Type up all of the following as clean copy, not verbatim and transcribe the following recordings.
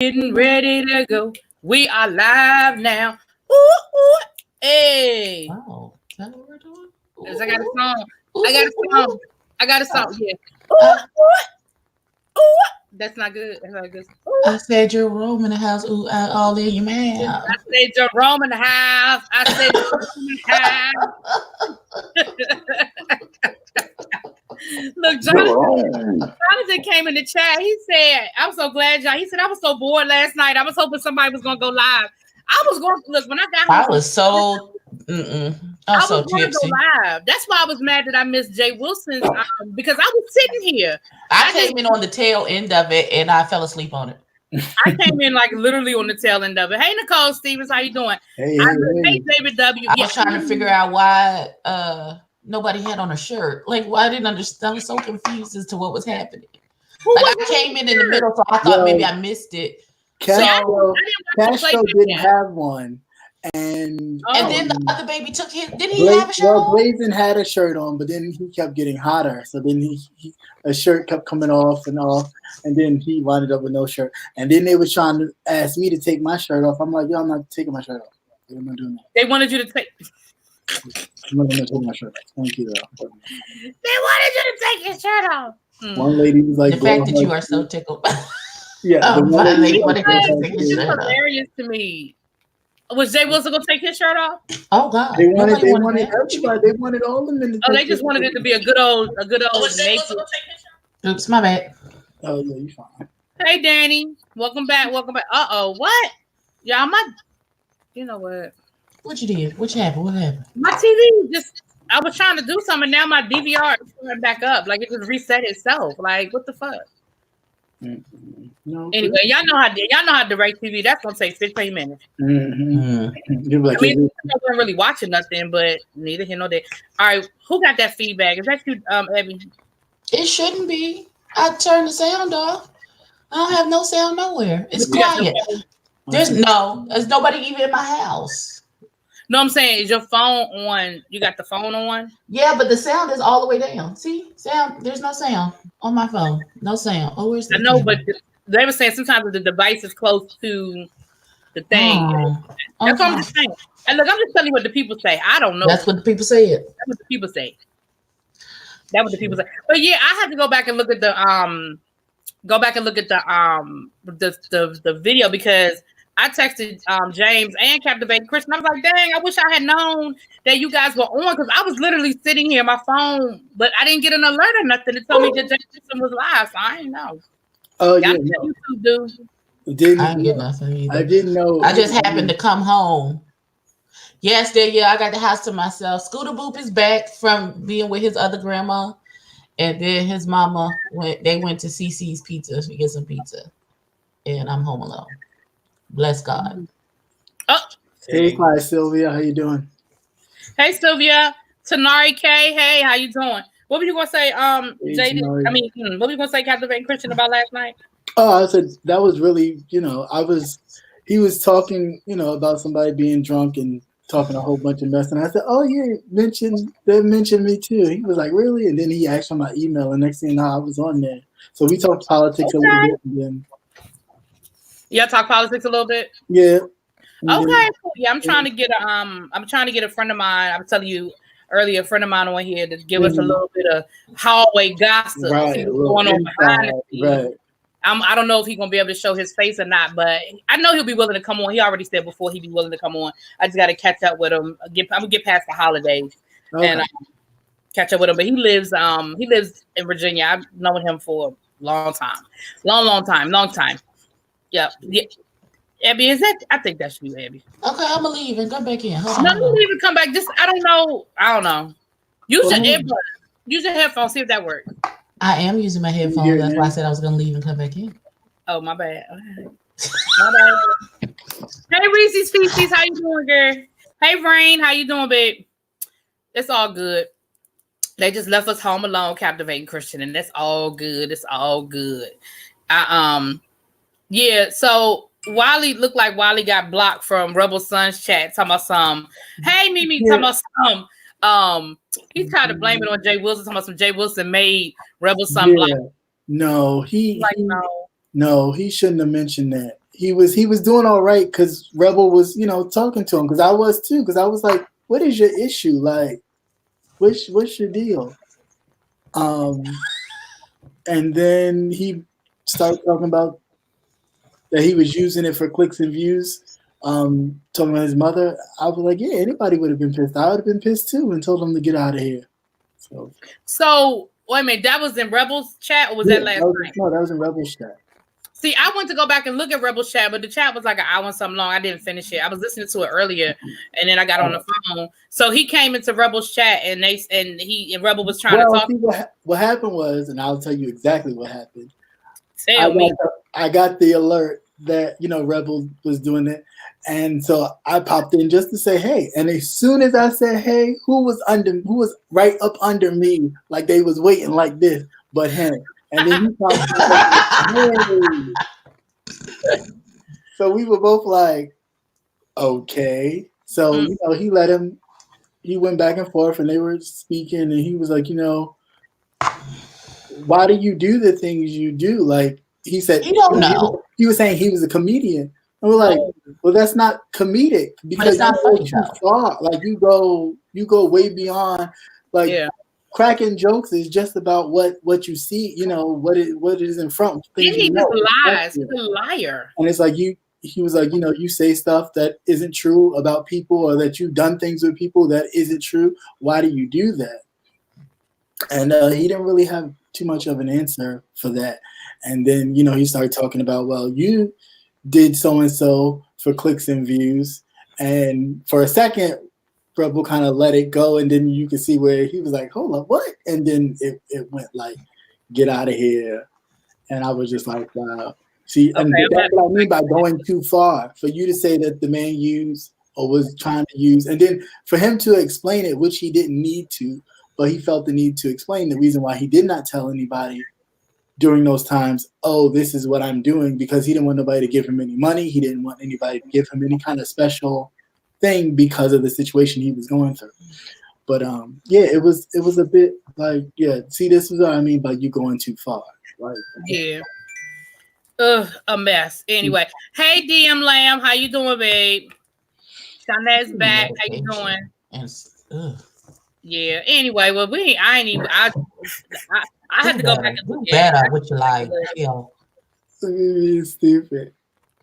Getting ready to go. We are live now. Ooh, ooh, hey. Oh, is that what we're doing? Yes, I got a song. Ooh, I got a ooh, song. I got a song. Yeah. Ooh, Uh, ooh, ooh. That's not good. That's not good. Ooh. I said you're room in the house. Ooh, all in your mouth. I said Jerome in the house. I said Jerome in the house. Look, Jonathan came in the chat. He said, I'm so glad y'all. He said, I was so bored last night. I was hoping somebody was going to go live. I was going to look when I got home. I was so I was so tipsy. Go live. That's why I was mad that I missed Jay Wilson's because I was sitting here. I came in on the tail end of it and I fell asleep on it. I came in like literally on the tail end of it. Hey, Nicole Stevens, how you doing? Hey, David W. I was trying to figure out why nobody had on a shirt. Like, why I didn't understand. I was so confused as to what was happening. Like, I came in the middle, so I thought maybe I missed it. Castro didn't have one. And then the other baby took his. Did he have a shirt on? Blazin had a shirt on, but then he kept getting hotter. So then a shirt kept coming off, and then he wound up with no shirt. And then they were trying to ask me to take my shirt off. I'm like, yo, I'm not taking my shirt off. I'm not doing that. They wanted you to take. I'm not gonna take my shirt off. Thank you, though. They wanted you to take your shirt off. One lady was like, the fact that you are so tickled. Yeah, it's hilarious to me. Was Jay Wilson gonna take his shirt off? Oh God! They wanted everybody. They wanted all the men. Oh, they just wanted it to be a good old naked. Oops, my bad. Oh yeah, you fine. Hey, Danny, welcome back. Welcome back. What? Y'all, you know what? What you did? What happened? What happened? My TV just. I was trying to do something. Now my DVR is coming back up. Like it just reset itself. Like what the fuck? Mm-hmm. No, anyway, y'all know how direct TV. That's gonna take 15 minutes. Mm-hmm. Like, I mean, I wasn't really watching nothing, but neither here nor there. All right, who got that feedback? Is that you, Abby? It shouldn't be. I turned the sound off. I don't have no sound nowhere. It's quiet. There's nobody even in my house. No, I'm saying, is your phone on? You got the phone on? Yeah, but the sound is all the way down. See, sound. There's no sound on my phone. No sound. Oh, where's the? I know, but they were saying sometimes the device is close to the thing. That's what I'm just saying. And look, I'm just telling you what the people say. I don't know. That's what the people say. That's what the people say. That's what the people say. But yeah, I have to go back and look at the the video because I texted James and Captivate Christian. I was like, dang, I wish I had known that you guys were on because I was literally sitting here on my phone, but I didn't get an alert or nothing to tell me that Jason was live, so I didn't know. Oh, yeah. YouTube, dude. I didn't get nothing either. I didn't know. I just happened to come home. Yes, I got the house to myself. Scooter Boop is back from being with his other grandma. And then his mama they went to CC's Pizza to get some pizza. And I'm home alone. Bless God. Oh, hey, hi Sylvia, how you doing? Hey Sylvia, Tanari K. Hey, how you doing? What were you gonna say, Jaden? I mean, what were you gonna say, Captivate Christian, about last night? Oh, I said that was really, he was talking, about somebody being drunk and talking a whole bunch of mess, and I said, oh yeah, they mentioned me too. He was like, really? And then he asked for my email, and next thing you know, I was on there. So we talked politics a little bit, and then. Y'all talk politics a little bit? Yeah. Okay. Yeah, I'm trying to get a friend of mine. I'm telling you earlier, a friend of mine on here to give us a little bit of hallway gossip. Right. Going on behind the scenes. Right. I don't know if he's gonna be able to show his face or not, but I know he'll be willing to come on. He already said before he'd be willing to come on. I just got to catch up with him. I'm gonna get past the holidays and catch up with him. But he lives in Virginia. I've known him for a long time. Long time. Yeah. Abby, is that? I think that's you, Abby. Okay, I'm gonna leave and come back in. No, don't even come back. Just I don't know. Use your earbuds. Use your headphones. See if that works. I am using my headphones. That's why I said I was gonna leave and come back in. Oh, my bad. My bad. Hey, Reese's Feces, how you doing, girl? Hey, Rain, how you doing, babe? It's all good. They just left us home alone, Captivating Christian, and that's all good. It's all good. Yeah. So Wiley looked like Wiley got blocked from Rebel Sun's chat. Talking about some. Hey, Mimi. Talking about some. He tried to blame it on Jay Wilson. Talking about some Jay Wilson made Rebel Sun block. No, he shouldn't have mentioned that. he was doing all right because Rebel was, talking to him, because I was too, because I was like, what is your issue? Like, what's your deal? And then he started talking about that he was using it for clicks and views. Talking about his mother. I was like, yeah, anybody would have been pissed. I would have been pissed too and told him to get out of here. So wait a minute, that was in Rebels chat, or was that last night? No, that was in Rebels chat. See, I went to go back and look at Rebels chat, but the chat was like an hour and something long. I didn't finish it. I was listening to it earlier, and then I got on the phone. So he came into Rebels chat, and Rebel was trying to talk. See, what happened was, and I'll tell you exactly what happened. Tell me. I got the alert that Rebel was doing it, and so I popped in just to say hey. And as soon as I said hey, who was right up under me, like they was waiting like this, but him. And then he popped in, hey. So we were both like, okay. So he let him. He went back and forth, and they were speaking, and he was like, why do you do the things you do? Like he said, you don't know. He was saying he was a comedian. And we're like, well, that's not comedic because you go too far. Like you go way beyond. Like cracking jokes is just about what you see. What it is in front. He just lies. He's a liar. And it's like he was like, you say stuff that isn't true about people, or that you've done things with people that isn't true. Why do you do that? And he didn't really have too much of an answer for that. And then, he started talking about, well, you did so-and-so for clicks and views. And for a second, Rebel kind of let it go. And then you could see where he was like, hold up, what? And then it went like, get out of here. And I was just like, wow. See, and that's what I mean by going too far. For you to say that the man used or was trying to use, and then for him to explain it, which he didn't need to, but he felt the need to explain the reason why he did not tell anybody during those times, oh, this is what I'm doing, because he didn't want nobody to give him any money. He didn't want anybody to give him any kind of special thing because of the situation he was going through. But it was a bit like, see, this is what I mean by you going too far. Right? Yeah. A mess. Anyway, hey DM Lamb, how you doing, babe? Shanae's back. How you doing? Yeah. Anyway, well, I had to go back and look at it. What you like? Stupid.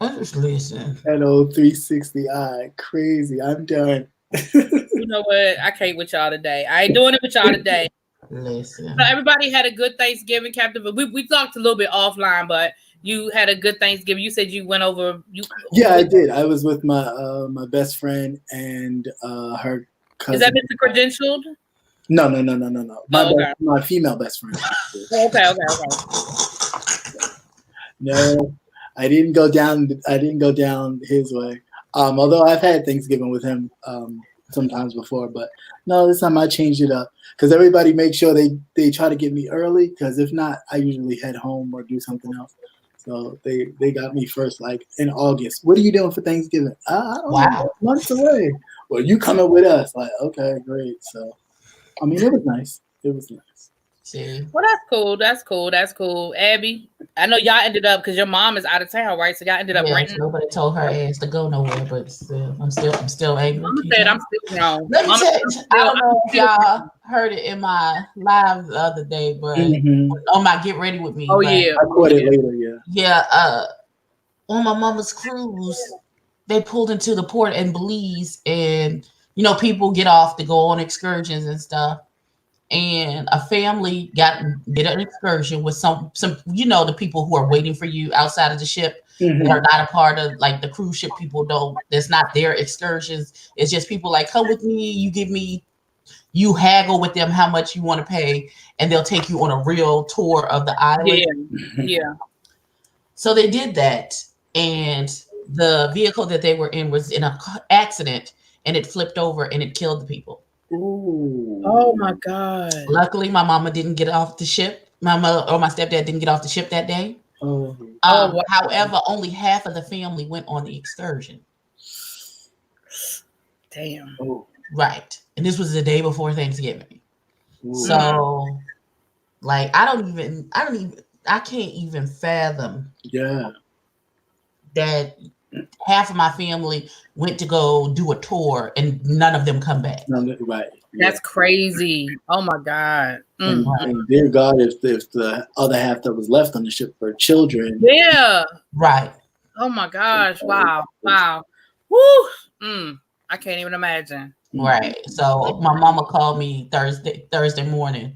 I'm just listening. That old 360i, crazy. I'm done. You know what? I can't with y'all today. I ain't doing it with y'all today. Listen. So everybody had a good Thanksgiving, Captain. But we talked a little bit offline, but you had a good Thanksgiving. You said you went over. Yeah, I did. I was with my my best friend and her cousin. Is that Mr. Credentialed? No. My female best friend. Okay. No, I didn't go down his way. Although I've had Thanksgiving with him sometimes before, but no, this time I changed it up because everybody makes sure they try to get me early, because if not, I usually head home or do something else. So they got me first, like in August. What are you doing for Thanksgiving? I don't know, months away. Well, you coming with us? Like, okay, great. So, I mean, it was nice. See. Well, that's cool. Abby, I know y'all ended up, because your mom is out of town, right? So y'all ended up renting. Nobody told her ass to go nowhere, but still, I'm still able. Mama said I'm still wrong. Let me tell you, I don't know if y'all heard it in my live the other day, but on my Get Ready With Me. Oh yeah, I caught it later. Yeah. On my mama's cruise, they pulled into the port in Belize, and people get off to go on excursions and stuff. And a family did an excursion with some the people who are waiting for you outside of the ship that are not a part of, like, the cruise ship people. That's not their excursions. It's just people like, come with me, you haggle with them how much you want to pay, and they'll take you on a real tour of the island. Yeah. So they did that, and the vehicle that they were in was in an accident, and it flipped over and it killed the people. Ooh. Oh my God. Luckily, my mama didn't get off the ship. My mother or my stepdad didn't get off the ship that day. Oh. However, only half of the family went on the excursion. Damn. Oh. Right. And this was the day before Thanksgiving. Ooh. So, like, I can't even fathom. Yeah. that half of my family went to go do a tour and none of them come back. Right. That's crazy. Oh my God. And dear God, if the other half that was left on the ship were children. Yeah. Right. Oh my gosh. Wow. Woo. I can't even imagine. Right. So my mama called me Thursday morning,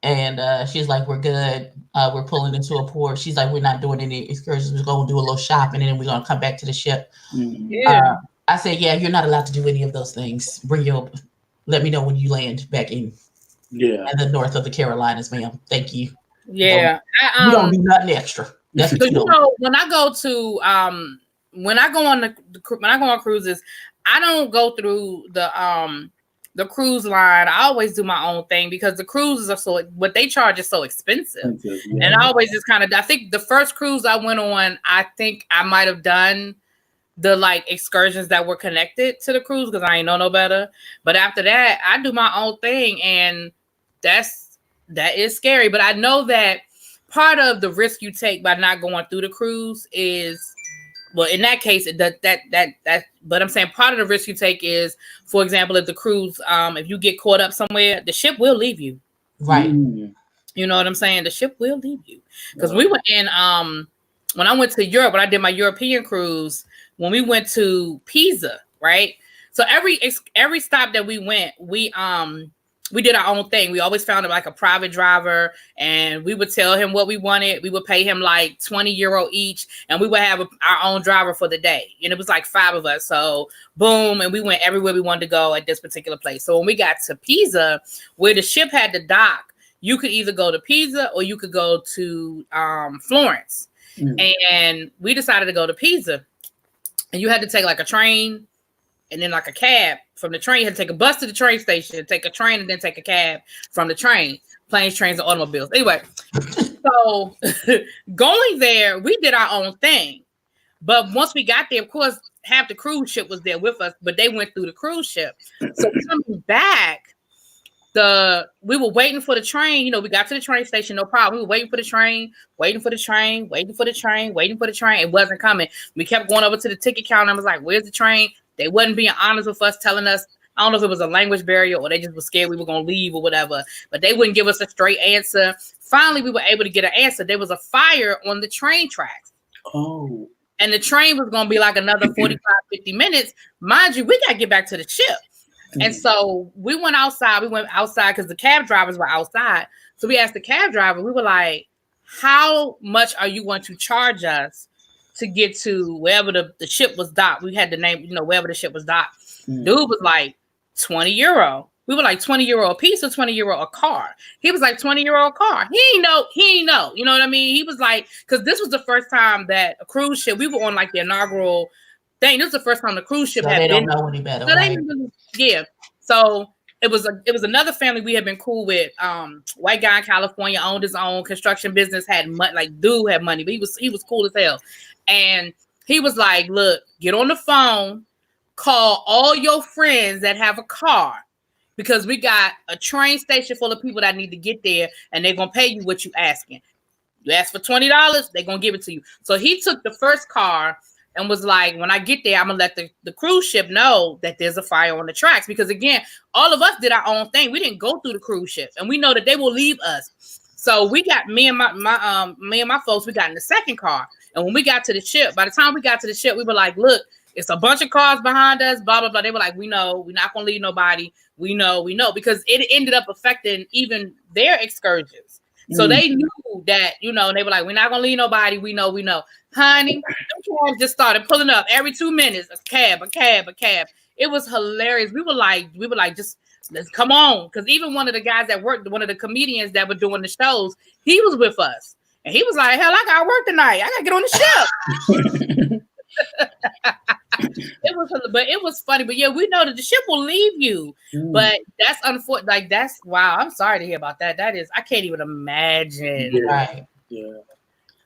and she's like, "We're good. We're pulling into a port." She's like, "We're not doing any excursions. We're going to do a little shopping, and then we're going to come back to the ship." Yeah. I said, "Yeah, you're not allowed to do any of those things. Let me know when you land back in the north of the Carolinas, ma'am. Thank you." Yeah. You don't do nothing extra. That's what you know. When I go to when I go on cruises, I don't go through the cruise line. I always do my own thing because the cruises are what they charge is so expensive. Yeah. And I always just I think the first cruise I went on, I think I might have done the like excursions that were connected to the cruise because I ain't know no better. But after that, I do my own thing, and that is scary. But I know that part of the risk you take by not going through the cruise is, well, in that case, but I'm saying part of the risk you take is, for example, if the cruise, if you get caught up somewhere, the ship will leave you. Right. You know what I'm saying? The ship will leave you. Because we went in, when I went to Europe, when I did my European cruise, when we went to Pisa, right? So every stop that we went, we did our own thing. We always found like a private driver, and we would tell him what we wanted. We would pay him like €20 each, and we would have our own driver for the day. And it was like 5 of us. So boom, and we went everywhere we wanted to go at this particular place. So when we got to Pisa, where the ship had to dock, you could either go to Pisa or you could go to Florence. And we decided to go to Pisa. And you had to take like a train and then like a cab from the train. You had to take a bus to the train station, take a train, and then take a cab from the train. Planes, trains, and automobiles. Anyway, so going there, we did our own thing. But once we got there, of course, half the cruise ship was there with us, but they went through the cruise ship. So coming back, we were waiting for the train. You know, we got to the train station, no problem. We were waiting for the train. It wasn't coming. We kept going over to the ticket counter and was like, "Where's the train?" They wasn't being honest with us, telling us, I don't know if it was a language barrier or they just were scared we were going to leave or whatever, but they wouldn't give us a straight answer. Finally, we were able to get an answer. There was a fire on the train tracks. Oh. And the train was going to be like another 45, 50 minutes. Mind you, we got to get back to the ship. And so we went outside. Because the cab drivers were outside. So we asked the cab driver, we were like, "How much are you going to charge us to get to wherever the ship was docked?" We had the name, wherever the ship was docked. Dude was like, €20. We were like, €20 a piece or €20 a car. He was like, €20 a car. He ain't know. You know what I mean? He was like, because this was the first time that a cruise ship, we were on like the inaugural thing. This was the first time the cruise ship had been. They don't know any better. So right? Yeah. So it was another family we had been cool with. White guy in California, owned his own construction business, had money, like dude had money, but he was cool as hell. And he was like, "Look, get on the phone, call all your friends that have a car, because we got a train station full of people that need to get there, and they're gonna pay you what you asking. You ask for $20, they're gonna give it to you." So he took the first car and was like, "When I get there, I'm gonna let the cruise ship know that there's a fire on the tracks." Because again, all of us did our own thing. We didn't go through the cruise ship, and we know that they will leave us. So we got me and my folks, we got in the second car. And when we got to the ship, by the time we got to the ship, we were like, "Look, it's a bunch of cars behind us, blah, blah, blah." They were like, "We know, we're not gonna leave nobody. We know," because it ended up affecting even their excursions. So they knew that, and they were like, "We're not gonna leave nobody. We know. Honey, them cabs just started pulling up every 2 minutes, a cab. It was hilarious. We were like, just let's come on. Because even one of the guys that worked, one of the comedians that were doing the shows, he was with us. And he was like, "Hell, I got work tonight. I got to get on the ship." It was funny. But yeah, we know that the ship will leave you. But that's unfortunate. Like, that's, wow. I'm sorry to hear about that. That is, I can't even imagine. Yeah. Right. Yeah.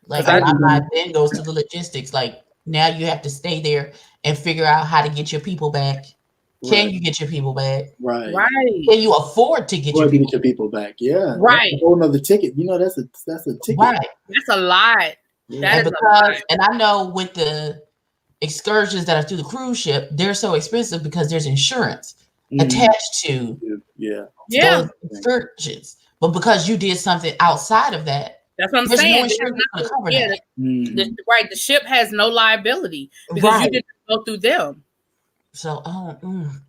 Like, my mind then goes to the logistics. Like, now you have to stay there and figure out how to get your people back. Can you get your people back? Right. Can you afford to get your people back? Yeah. Right. That's a whole nother ticket. That's a ticket. Right. That's a lot. That is and I know with the excursions that are through the cruise ship, they're so expensive because there's insurance attached to those excursions. But because you did something outside of that, that's what I'm saying. No insurance to cover that. The ship has no liability because you didn't go through them. So,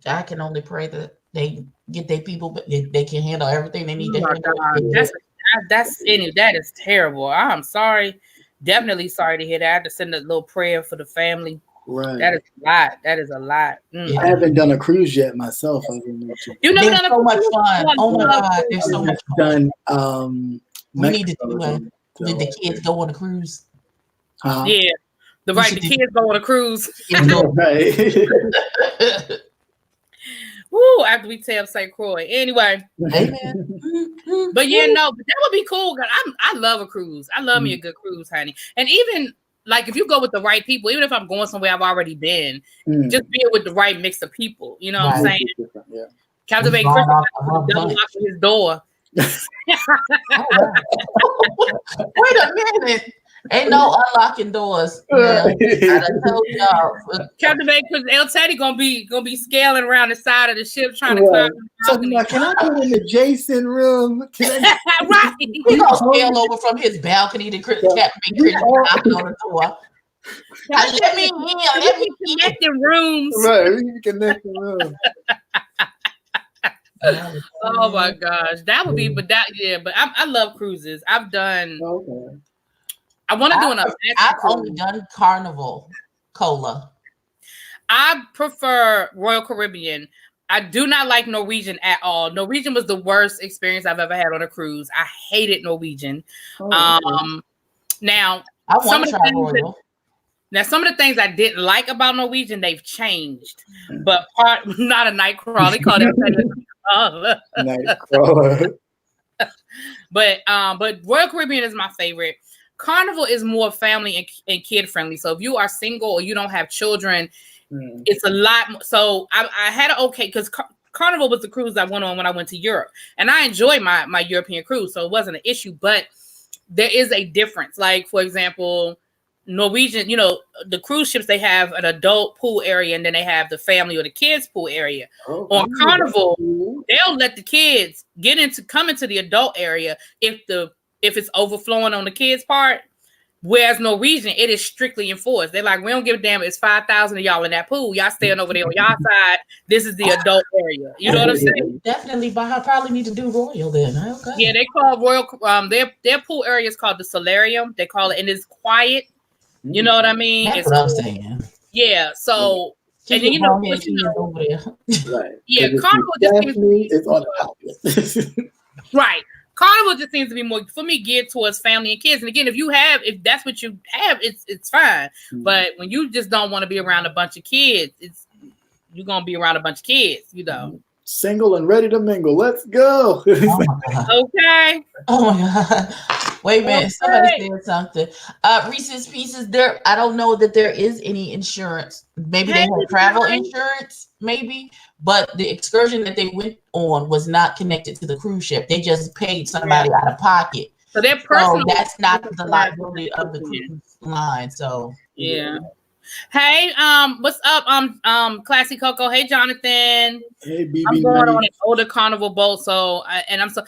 I can only pray that they get their people, but they can handle everything they need to handle. That is terrible. I'm sorry. Definitely sorry to hear that. I have to send a little prayer for the family. Right. That is a lot. That is a lot. I haven't done a cruise yet myself. You never done so much fun. Oh my God, there's so much fun. We need to do one. Did the kids go on a cruise? Yeah. The kids go on a cruise. Right. Woo, after we tell St. Croix. Anyway. Amen. But that would be cool. I love a cruise. I love me a good cruise, honey. And even like if you go with the right people, even if I'm going somewhere I've already been, just be with the right mix of people. You know what I'm saying? Yeah. Captivate Christmas double lock his door. Wait a minute. Ain't no unlocking doors. I done told y'all. Captivate because El Teddy gonna be scaling around the side of the ship trying to climb. Can I go in the Jason room? Right. He gonna scale over from his balcony to Captivate Christmas knocking on the door. Let me in. Let me connecting rooms. Right, we can connect the room. Oh my gosh, that would be. But I love cruises. I've done. Okay. I want to do an. I've only done Carnival Cola. I prefer Royal Caribbean. I do not like Norwegian at all. Norwegian was the worst experience I've ever had on a cruise. I hated Norwegian. Now I want to try Royal. Now, some of the things I didn't like about Norwegian, they've changed. But not a night crawler. Call it Nightcrawler. But Royal Caribbean is my favorite. Carnival is more family and kid friendly. So if you are single or you don't have children, it's a lot. So I had an because Carnival was the cruise I went on when I went to Europe, and I enjoyed my European cruise, so it wasn't an issue. But there is a difference. Like for example, Norwegian, the cruise ships, they have an adult pool area and then they have the family or the kids pool area. On Carnival, they'll let the kids come into the adult area if it's overflowing on the kids part. Whereas Norwegian, it is strictly enforced. They're like, we don't give a damn. It's 5,000 of y'all in that pool. Y'all staying over there on y'all side. This is the adult area. You know what I'm saying? Definitely, but I probably need to do Royal then. Okay. Yeah, they call Royal. Their pool area is called the Solarium. They call it, and it's quiet. You know what I mean? That's what I'm saying. Yeah. So, and then over there. Right. Yeah, Carnival just seems to be it's on the right. Carnival just seems to be more for me geared towards family and kids. And again, if that's what you have, it's fine. But when you just don't want to be around a bunch of kids, you're gonna be around a bunch of kids, Single and ready to mingle. Let's go. Okay. Oh my God. Wait a minute. Somebody said something. Reese's Pieces, I don't know that there is any insurance. Maybe they have travel insurance, maybe. But the excursion that they went on was not connected to the cruise ship. They just paid somebody out of pocket. So they're personal. So that's not the liability of the cruise line. So yeah. Hey, what's up? Classy Coco. Hey, Jonathan. Hey, BB. I'm going on an older Carnival boat, and that's the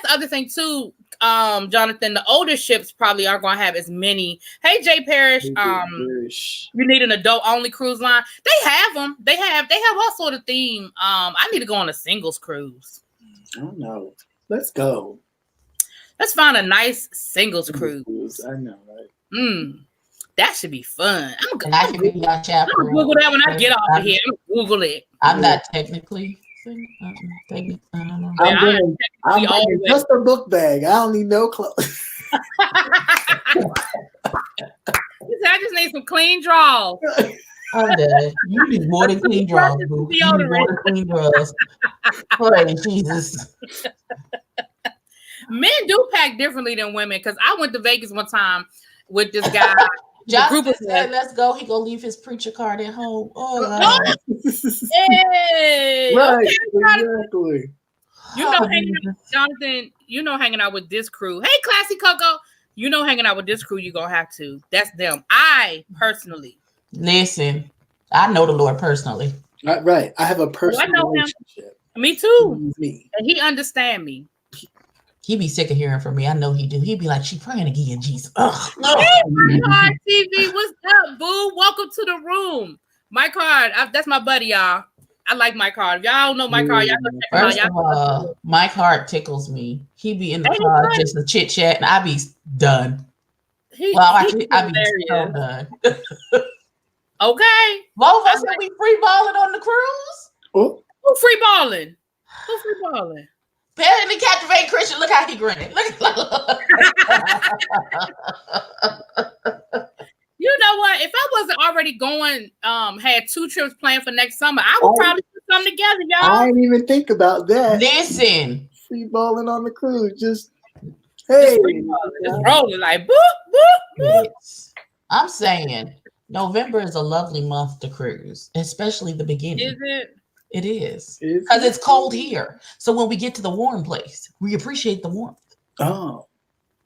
other thing too. Jonathan, the older ships probably aren't going to have as many. Hey, Jay Parrish. You need an adult only cruise line. They have them. They have all sort of theme. I need to go on a singles cruise. I don't know. Let's go. Let's find a nice singles cruise. I know, right? That should be fun. I'm gonna Google that when I get off of here. I'm gonna Google it. I'm not technically. I don't know. I'm bringing just a book bag. I don't need no clothes. I just need some clean drawers. I'm dead. You need more than clean drawers, boo. You need more than clean drawers. Holy Jesus. Men do pack differently than women because I went to Vegas one time with this guy. Jonathan said, "Let's go." He gonna leave his preacher card at home. Oh, hey, right, okay, exactly. Jonathan. Hanging out with this crew. Hey, Classy Coco. hanging out with this crew, you're gonna have to. That's them. I personally listen. I know the Lord personally. Right. I have a personal relationship. Me too. And he understand me. He be sick of hearing from me. I know he do. He be like, she praying again, Jesus. Hey, Mike Hard TV, what's up, boo? Welcome to the room. Mike Hard, that's my buddy, y'all. I like Mike Hard. If y'all don't know Mike Hard, y'all go check him out. First of all, Mike Hard tickles me. He be in the car just a chit chat, and I be done. I be so done. Okay. Both of us will be free balling on the cruise. Oh. Who free balling? Who free balling? Apparently, Captivate Christian. Look how he grinning. Look. You know what? If I wasn't already going, had 2 trips planned for next summer, I would probably put some together, y'all. I didn't even think about that. Listen, free balling on the cruise, just hey, just rolling like boop boop boop. I'm saying November is a lovely month to cruise, especially the beginning. Is it? It is because it's cold here. So when we get to the warm place, we appreciate the warmth. Oh,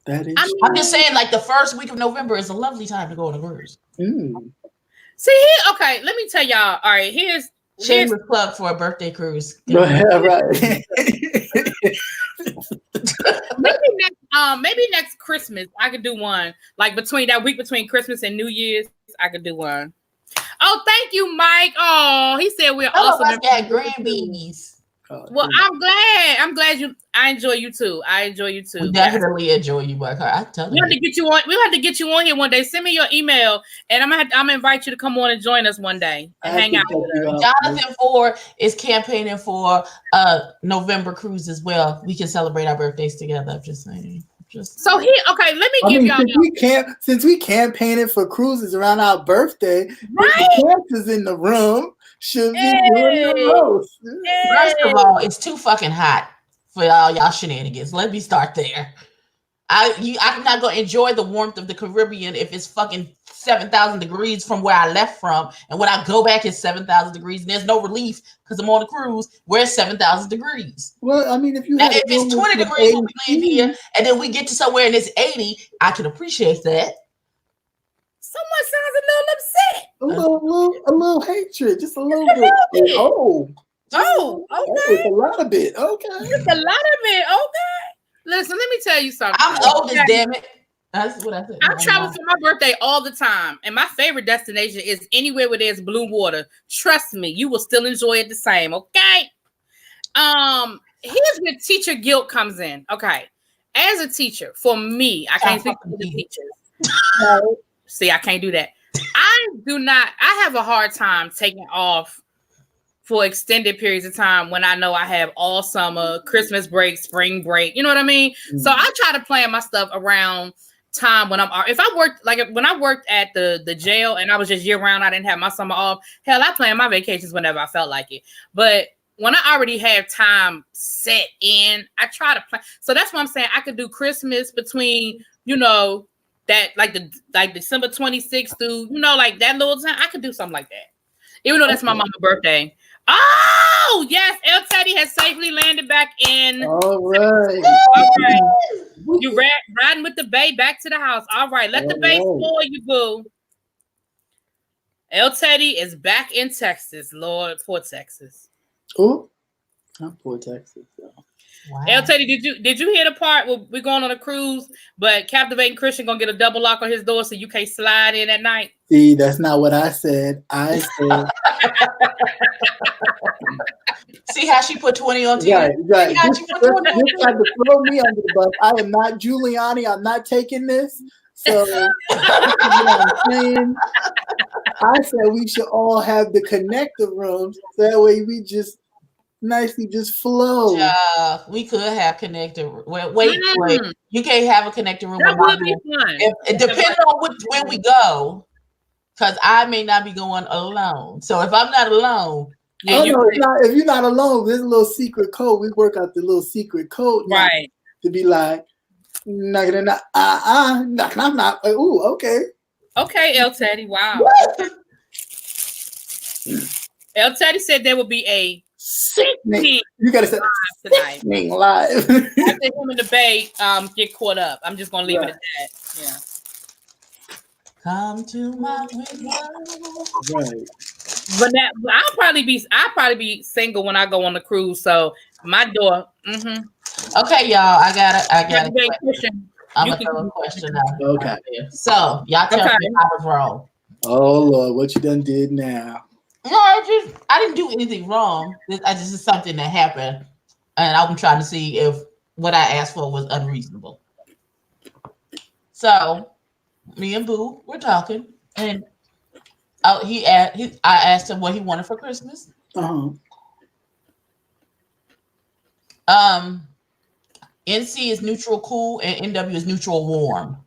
that is. I'm just saying, like the first week of November is a lovely time to go on a cruise. See, okay, let me tell y'all. All right, here's shameless plug for a birthday cruise. Right. Maybe next Christmas I could do one. Like between that week between Christmas and New Year's, I could do one. Oh, thank you, Mike. Oh, he said we're awesome. I got grandbabies. Well, I'm glad I enjoy you too. We definitely enjoy you, Mike. I tell you. We'll have to get you on here one day. Send me your email and I'm gonna invite you to come on and join us one day and hang out with us. Jonathan Ford is campaigning for November cruise as well. We can celebrate our birthdays together. I'm just saying. So let me give y'all. Since we campaigning for cruises around our birthday, right? The chances in the room should be doing the most. First of all, it's too fucking hot for y'all shenanigans. Let me start there. I'm not gonna enjoy the warmth of the Caribbean if it's fucking 7,000 degrees from where I left from, and when I go back it's 7,000 degrees, and there's no relief because I'm on a cruise where it's 7,000 degrees. Well, I mean, if it's 20 degrees when we leave here, and then we get to somewhere and it's 80, I can appreciate that. Someone sounds a little upset. A little hatred, just a little bit. Okay. It's a lot of it. Okay. It's a lot of it. Okay. Listen, let me tell you something. I'm oldest, damn it. That's what I said. I travel for my birthday all the time, and my favorite destination is anywhere where there's blue water. Trust me, you will still enjoy it the same. Okay. Here's where teacher guilt comes in. Okay, as a teacher, for me, I can't speak for the teachers. See, I can't do that. I have a hard time taking off for extended periods of time when I know I have all summer, Christmas break, spring break. You know what I mean? Mm-hmm. So I try to plan my stuff around time when if I worked, like when I worked at the jail and I was just year round, I didn't have my summer off. Hell, I planned my vacations whenever I felt like it. But when I already have time set in, I try to plan. So that's what I'm saying. I could do Christmas between, that like December 26th through, like that little time. I could do something like that. Even though that's my mama's birthday. Oh, yes. El Teddy has safely landed back in. All right. You riding with the bae back to the house. All right. Let the bae spoil you, boo. El Teddy is back in Texas. Lord, poor Texas. Oh, not poor Texas, though. Wow. El Teddy, did you hear the part where we're going on a cruise, but Captivating Christian gonna get a double lock on his door so you can't slide in at night? See, that's not what I said. I said. See how she put 20 on TV? Right. This tried to throw me under the bus. I am not Giuliani. I'm not taking this. So what I'm saying. I said we should all have the connector rooms. So that way we just nicely just flow. Yeah, we could have connector. Wait. You can't have a connector room. That would be fun. It depends on where we go, because I may not be going alone. So if I'm not alone, if you're not alone, there's a little secret code. We work out the little secret code, right? To be like, I'm not. Ooh, okay. Okay, El Teddy. Wow. El Teddy said there will be a sickening. You gotta say sickening live. After him and the Bay get caught up. I'm just gonna leave it at that. Yeah. Come to my window. Right. But I'll probably be single when I go on the cruise. So my door. Okay, y'all. I got it. Question. I'm gonna throw a question out. Okay. So y'all tell me I was wrong. Oh Lord, what you done did now? No, I didn't do anything wrong. I just is something that happened, and I'm trying to see if what I asked for was unreasonable. So, me and Boo were talking, and I asked him what he wanted for Christmas. NC is neutral cool, and NW is neutral warm.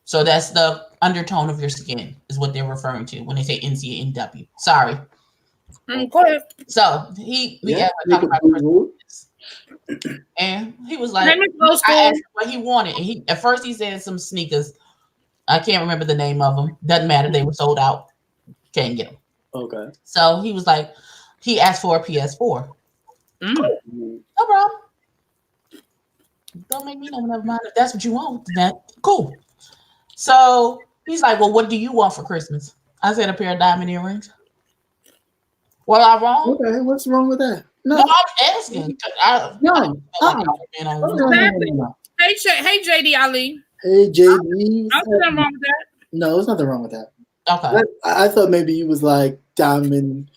So that's the undertone of your skin is what they're referring to when they say NC and NW. Sorry. Okay. So we talked about Christmas, and he was like, I asked him what he wanted, and at first he said some sneakers. I can't remember the name of them. Doesn't matter. They were sold out. Can't get them. Okay. So he was like, he asked for a PS4. No problem. Don't make me know. Never mind. If that's what you want, that cool. So he's like, well, what do you want for Christmas? I said a pair of diamond earrings. Well, I'm wrong. Okay, what's wrong with that? No, I'm asking. No. Hey, JD Ali. Hey, JD. I don't nothing wrong with that. No, there's nothing wrong with that. Okay. I thought maybe you was like diamond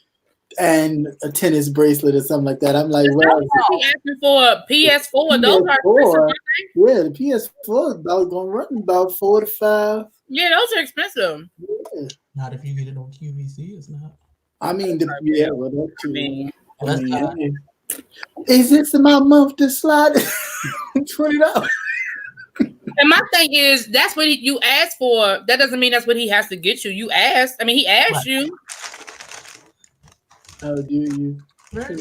and a tennis bracelet or something like that. I'm like, well, he asking for a PS4. Those are expensive. Yeah, the PS4 is about going to run about $4 to $5. Yeah, those are expensive. Yeah. Not if you get it on QVC, it's not. I mean, well, that too. I mean, is this my month to slide $20? And my thing is, that's what you asked for. That doesn't mean that's what he has to get you. You asked. I mean, he asked you. How do you? Okay.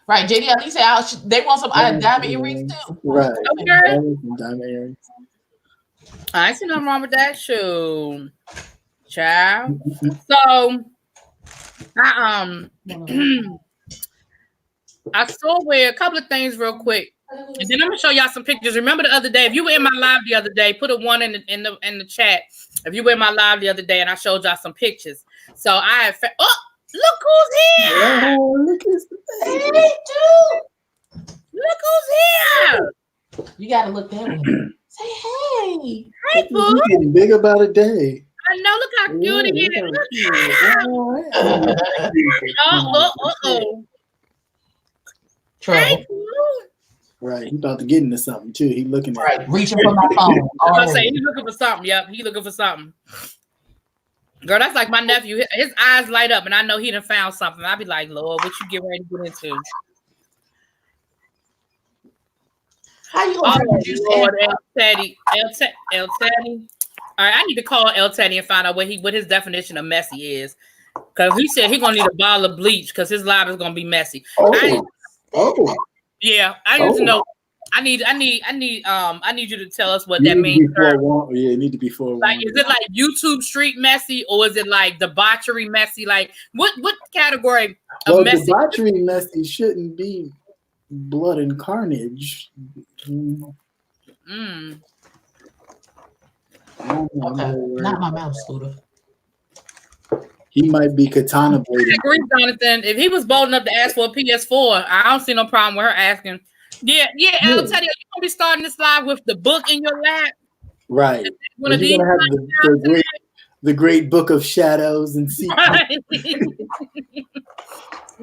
Right, JD at least said they want some diamond earrings too. Right. Okay. Diamond earrings. I ain't see nothing wrong with that shoe, child. So, I saw where a couple of things real quick, and then I'm gonna show y'all some pictures. Remember the other day, if you were in my live the other day, put a 1 in the chat. If you were in my live the other day, and I showed y'all some pictures. So I have look who's here! Oh, look at this. Hey, dude! Look who's here! You gotta look that way. Say hey. Hey, boo. He's getting bigger by the day. I know. Look how cute he is. Look at him. Trouble. Right, he's about to get into something too. He's looking at reaching for my phone. I say he's looking for something. Yep, he's looking for something. Girl, that's like my nephew. His eyes light up, and I know he done found something. I'll be like, Lord, what you get ready to get into? How you gonna Lord, El Teddy. All right, I need to call El Teddy and find out what his definition of messy is. Because he said he's gonna need a bottle of bleach because his life is gonna be messy. Yeah, I need to know. I need you to tell us what that means. Yeah, it need to be forewarned. Like, is it like YouTube street messy, or is it like debauchery messy? Like, what category of messy? Debauchery messy shouldn't be blood and carnage. Okay. Not my mouth, Scooter. He might be katana blading. I agree, Jonathan. If he was bold enough to ask for a PS4, I don't see no problem with her asking. Yeah. I'll tell you, you're gonna be starting this live with the book in your lap. Right. One of these. You're gonna have the great book of shadows and secrets. Right.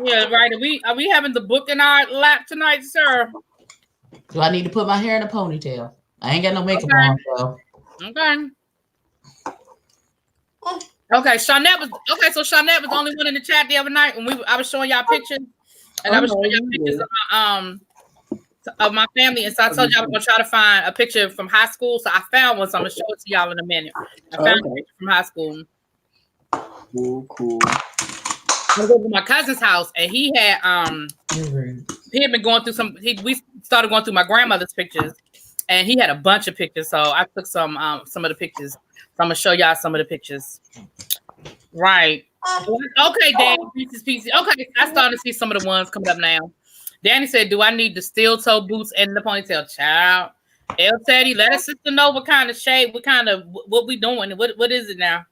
Yeah, right. Are we having the book in our lap tonight, sir? Do I need to put my hair in a ponytail? I ain't got no makeup on, so. Okay, Shawnette was the only one in the chat the other night when I was showing y'all pictures, and I was showing y'all pictures of my family, and so I told y'all I was gonna try to find a picture from high school. So I found one, so I'm gonna show it to y'all in a minute. I found a picture from high school. Cool. I was over at my cousin's house, and he had been going through we started going through my grandmother's pictures, and he had a bunch of pictures. So I took some of the pictures. So I'm gonna show y'all some of the pictures. Right. Okay, Danny, Reese's Pieces. Okay, I started to see some of the ones coming up now. Danny said, "Do I need the steel toe boots and the ponytail?" Child, El Teddy, let us sister know what kind of shape, what we doing. What is it now?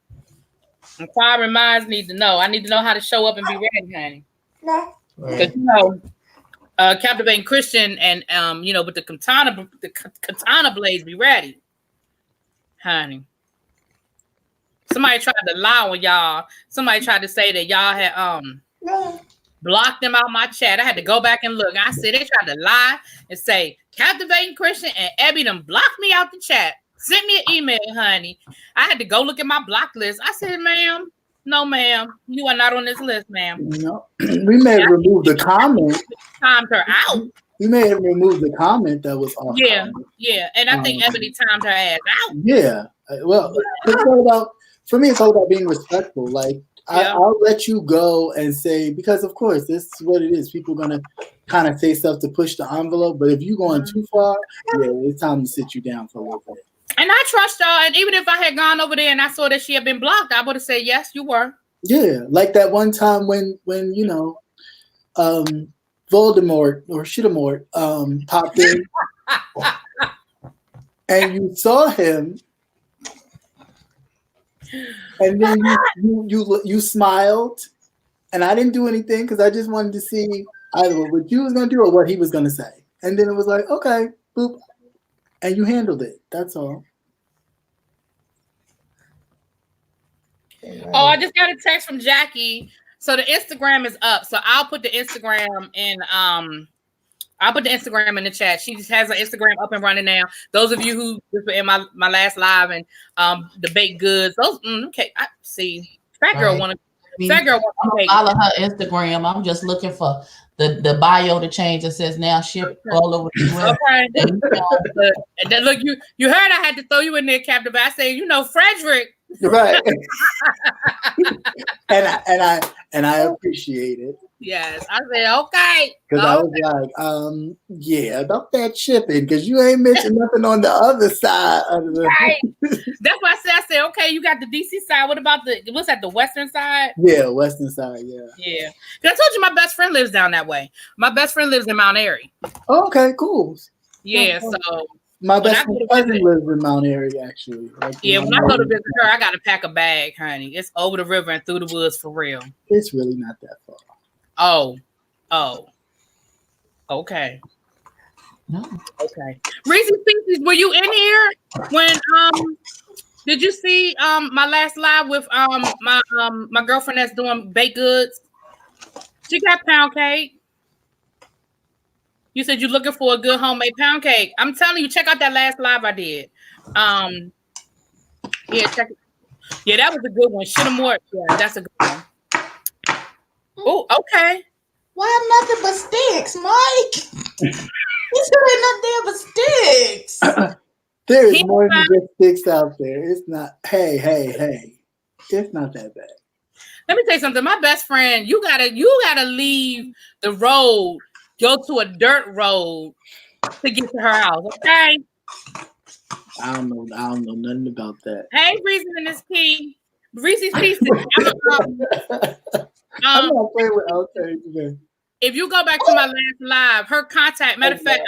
Inquiring minds need to know. I need to know how to show up and be ready, honey. Because captivating Christian and with the katana blades, be ready, honey. Somebody tried to lie on y'all. Somebody tried to say that y'all had blocked them out my chat. I had to go back and look. I said they tried to lie and say captivating Christian and Abby done blocked me out the chat. Sent me an email, honey. I had to go look at my block list. I said, ma'am, no, ma'am, you are not on this list, ma'am. No, we may have removed the comment. Timed her out. We may have removed the comment that was off. Yeah, and I think Ebony timed her ass out. Yeah, well, it's all about. For me, it's all about being respectful. Like, I'll let you go and say, because of course, this is what it is. People are going to kind of say stuff to push the envelope. But if you're going too far, it's time to sit you down for a little bit. And I trust y'all. And even if I had gone over there and I saw that she had been blocked, I would have said, yes, you were. Yeah, like that one time when Voldemort or Shittamort popped in and you saw him. And then you smiled, and I didn't do anything because I just wanted to see either what you was gonna do or what he was gonna say. And then it was like, okay, boop, and you handled it. That's all. Oh, I just got a text from Jackie. So the Instagram is up. So I'll put the Instagram in. I'll put the Instagram in the chat. She just has her Instagram up and running now. Those of you who just were in my last live and the baked goods, those okay. I see. Fat girl want to follow her Instagram. I'm just looking for the bio to change. It says now ship all over the world. Okay. And then look, you heard I had to throw you in there, Captain. But I say, Frederick. Right. and I appreciate it. Yes, I said okay. Because I was like, about that shipping, because you ain't mentioned nothing on the other side of the. Right. That's why I said, okay, you got the DC side. What about what's that? The Western side? Yeah, Western side. Yeah. Yeah. I told you my best friend lives down that way. My best friend lives in Mount Airy. Oh, okay, cool. Yeah. So my best friend lives in Mount Airy, actually. When I go to visit her, I got to pack a bag, honey. It's over the river and through the woods for real. It's really not that far. Oh. Okay. No. Okay. Reese's Pieces, were you in here when did you see my last live with my girlfriend that's doing baked goods? She got pound cake. You said you're looking for a good homemade pound cake. I'm telling you, check out that last live I did. Check it. Yeah, that was a good one. Shittamort. Yeah, that's a good one. Oh, okay. Why nothing but sticks, Mike? You said nothing but sticks. There is more than just sticks out there. It's not. Hey. It's not that bad. Let me tell you something. My best friend, you gotta leave the road, go to a dirt road to get to her house. Okay. I don't know nothing about that. Hey, Reese's and this key. Reese's Pieces. I'm not playing with LT today. If you go back to my last live, her contact. Matter of fact,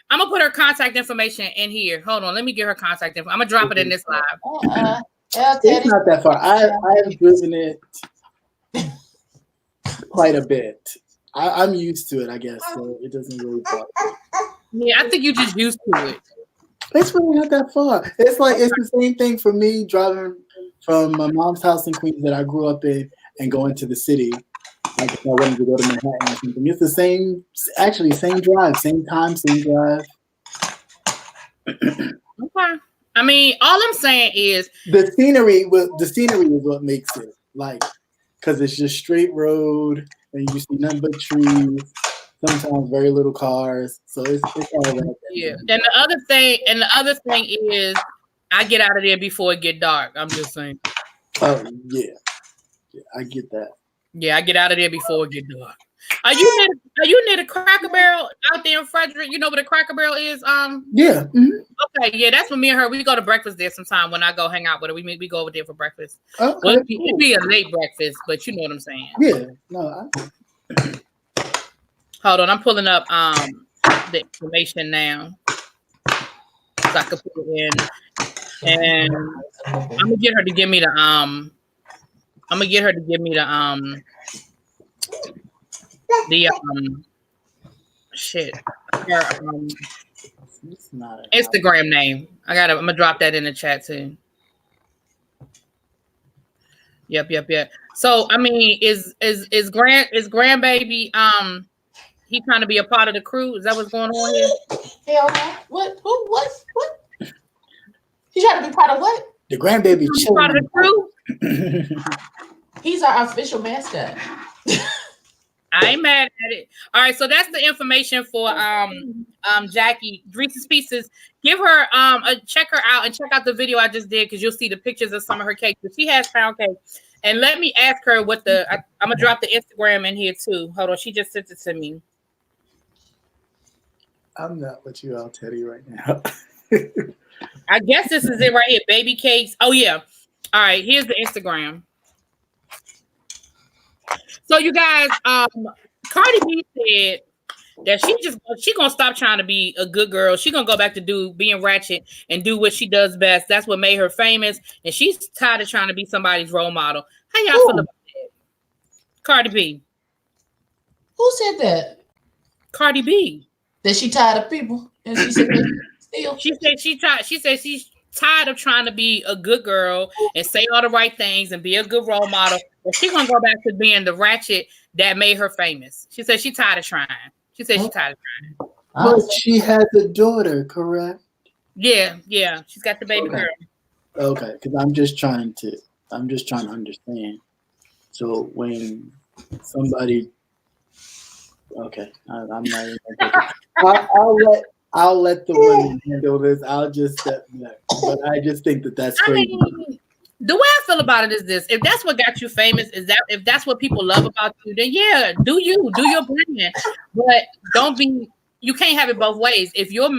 I'm gonna put her contact information in here. Hold on, let me get her contact info. I'm gonna drop it in this live. It's not that far. I have driven it quite a bit. I'm used to it, I guess. So it doesn't really bother me. Yeah, I think you're just used to it. It's really not that far. It's like it's the same thing for me driving from my mom's house in Queens that I grew up in and going to the city. Like if I wanted to go to Manhattan or something. It's the same drive, same time, same drive. Okay. I mean, all I'm saying is the scenery is what makes it like, because it's just straight road and you see nothing but trees. Sometimes very little cars, so it's all that. Yeah, and the other thing is, I get out of there before it get dark. I'm just saying. Oh yeah, I get that. Yeah, I get out of there before it get dark. Are you near the Cracker Barrel out there in Frederick? You know where the Cracker Barrel is? Yeah. Mm-hmm. Okay, yeah, that's when me and her we go to breakfast there sometime when I go hang out with her. We go over there for breakfast. Okay, well, it'd be a late breakfast, but you know what I'm saying. Yeah. No. Hold on, I'm pulling up the information now. So I can put it in. And I'm gonna get her to give me the shit. Her Instagram name. I'm gonna drop that in the chat too. Yep. So I mean, is grandbaby he trying to be a part of the crew? Is that what's going on here? Hell no. What? Who? What? He trying to be part of what? The grandbaby part of the crew. He's our official mascot. I ain't mad at it. All right, so that's the information for Jackie Reese's Pieces. Give her check her out and check out the video I just did because you'll see the pictures of some of her cakes. She has pound cake. And let me ask her what I'm gonna drop the Instagram in here too. Hold on, she just sent it to me. I'm not with you, I'll tell you right now. I guess this is it right here. Baby cakes. Oh yeah. All right, here's the Instagram. So you guys, Cardi B said that she gonna stop trying to be a good girl. She gonna go back to being ratchet and do what she does best. That's what made her famous, and she's tired of trying to be somebody's role model. How y'all feel about that? Cardi B. Who said that? Cardi B. That she tired of people, and she said still. She said she's tired of trying to be a good girl and say all the right things and be a good role model. But she's gonna go back to being the ratchet that made her famous. She said she's tired of trying. She said she's tired of trying. But she has a daughter, correct? Yeah. She's got the baby girl. Okay, because I'm just trying to understand. So when somebody, okay, I'm not even I'll let the women handle this. I'll just step back. But I just think that's crazy. I mean, the way I feel about it is this: if that's what got you famous, if that's what people love about you, then yeah, do your brand. But you can't have it both ways. If your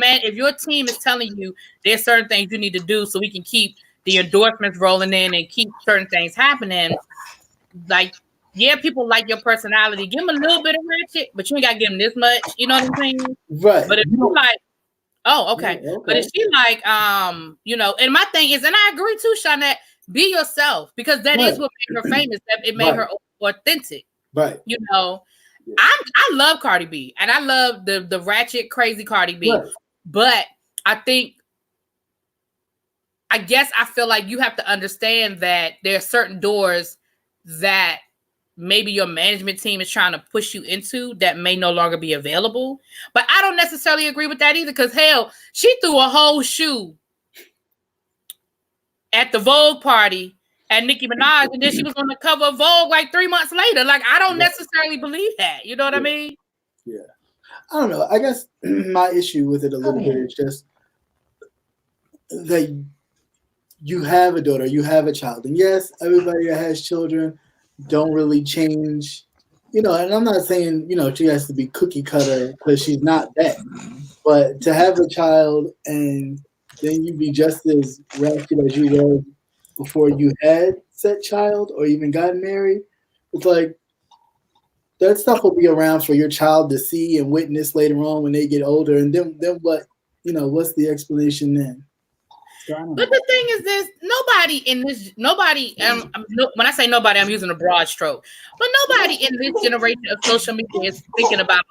team is telling you there's certain things you need to do so we can keep the endorsements rolling in and keep certain things happening, like, yeah, people like your personality. Give them a little bit of ratchet, but you ain't gotta give them this much. You know what I'm saying? Right. But if you like, okay. But if she like, and my thing is, and I agree too, Shawnette, be yourself, because that is what made her famous. That it made her authentic. Right. You know, I love Cardi B, and I love the ratchet, crazy Cardi B. Right. But I guess I feel like you have to understand that there are certain doors that maybe your management team is trying to push you into that may no longer be available. But I don't necessarily agree with that either, because hell, she threw a whole shoe at the Vogue party at Nicki Minaj, and then she was on the cover of Vogue like 3 months later. Like, I don't necessarily believe that. You know what I mean? Yeah. I don't know. I guess my issue with it a little bit is just that you have a daughter, you have a child. And yes, everybody that has children don't really change, and I'm not saying, she has to be cookie cutter, because she's not that. But to have a child and then you be just as ratchet as you were before you had said child or even got married, it's like that stuff will be around for your child to see and witness later on when they get older. And then what, what's the explanation then? But the thing is this, when I say nobody, I'm using a broad stroke, but nobody in this generation of social media is thinking about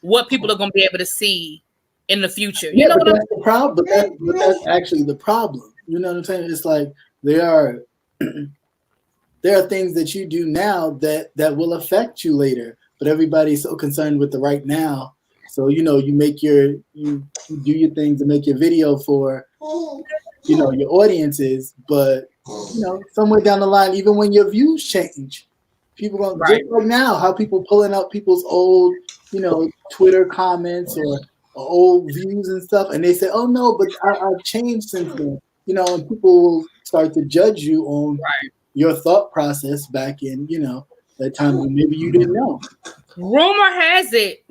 what people are going to be able to see in the future. You know what I'm saying? The problem, but that's actually the problem. You know what I'm saying? It's like there are things that you do now that will affect you later, but everybody's so concerned with the right now. So, you do your things and make your video for, your audiences, but, somewhere down the line, even when your views change, people going just like now, how people pulling up people's old, Twitter comments or old views and stuff. And they say, oh no, but I've changed since then, and people will start to judge you on your thought process back in, that time when maybe you didn't know. Rumor has it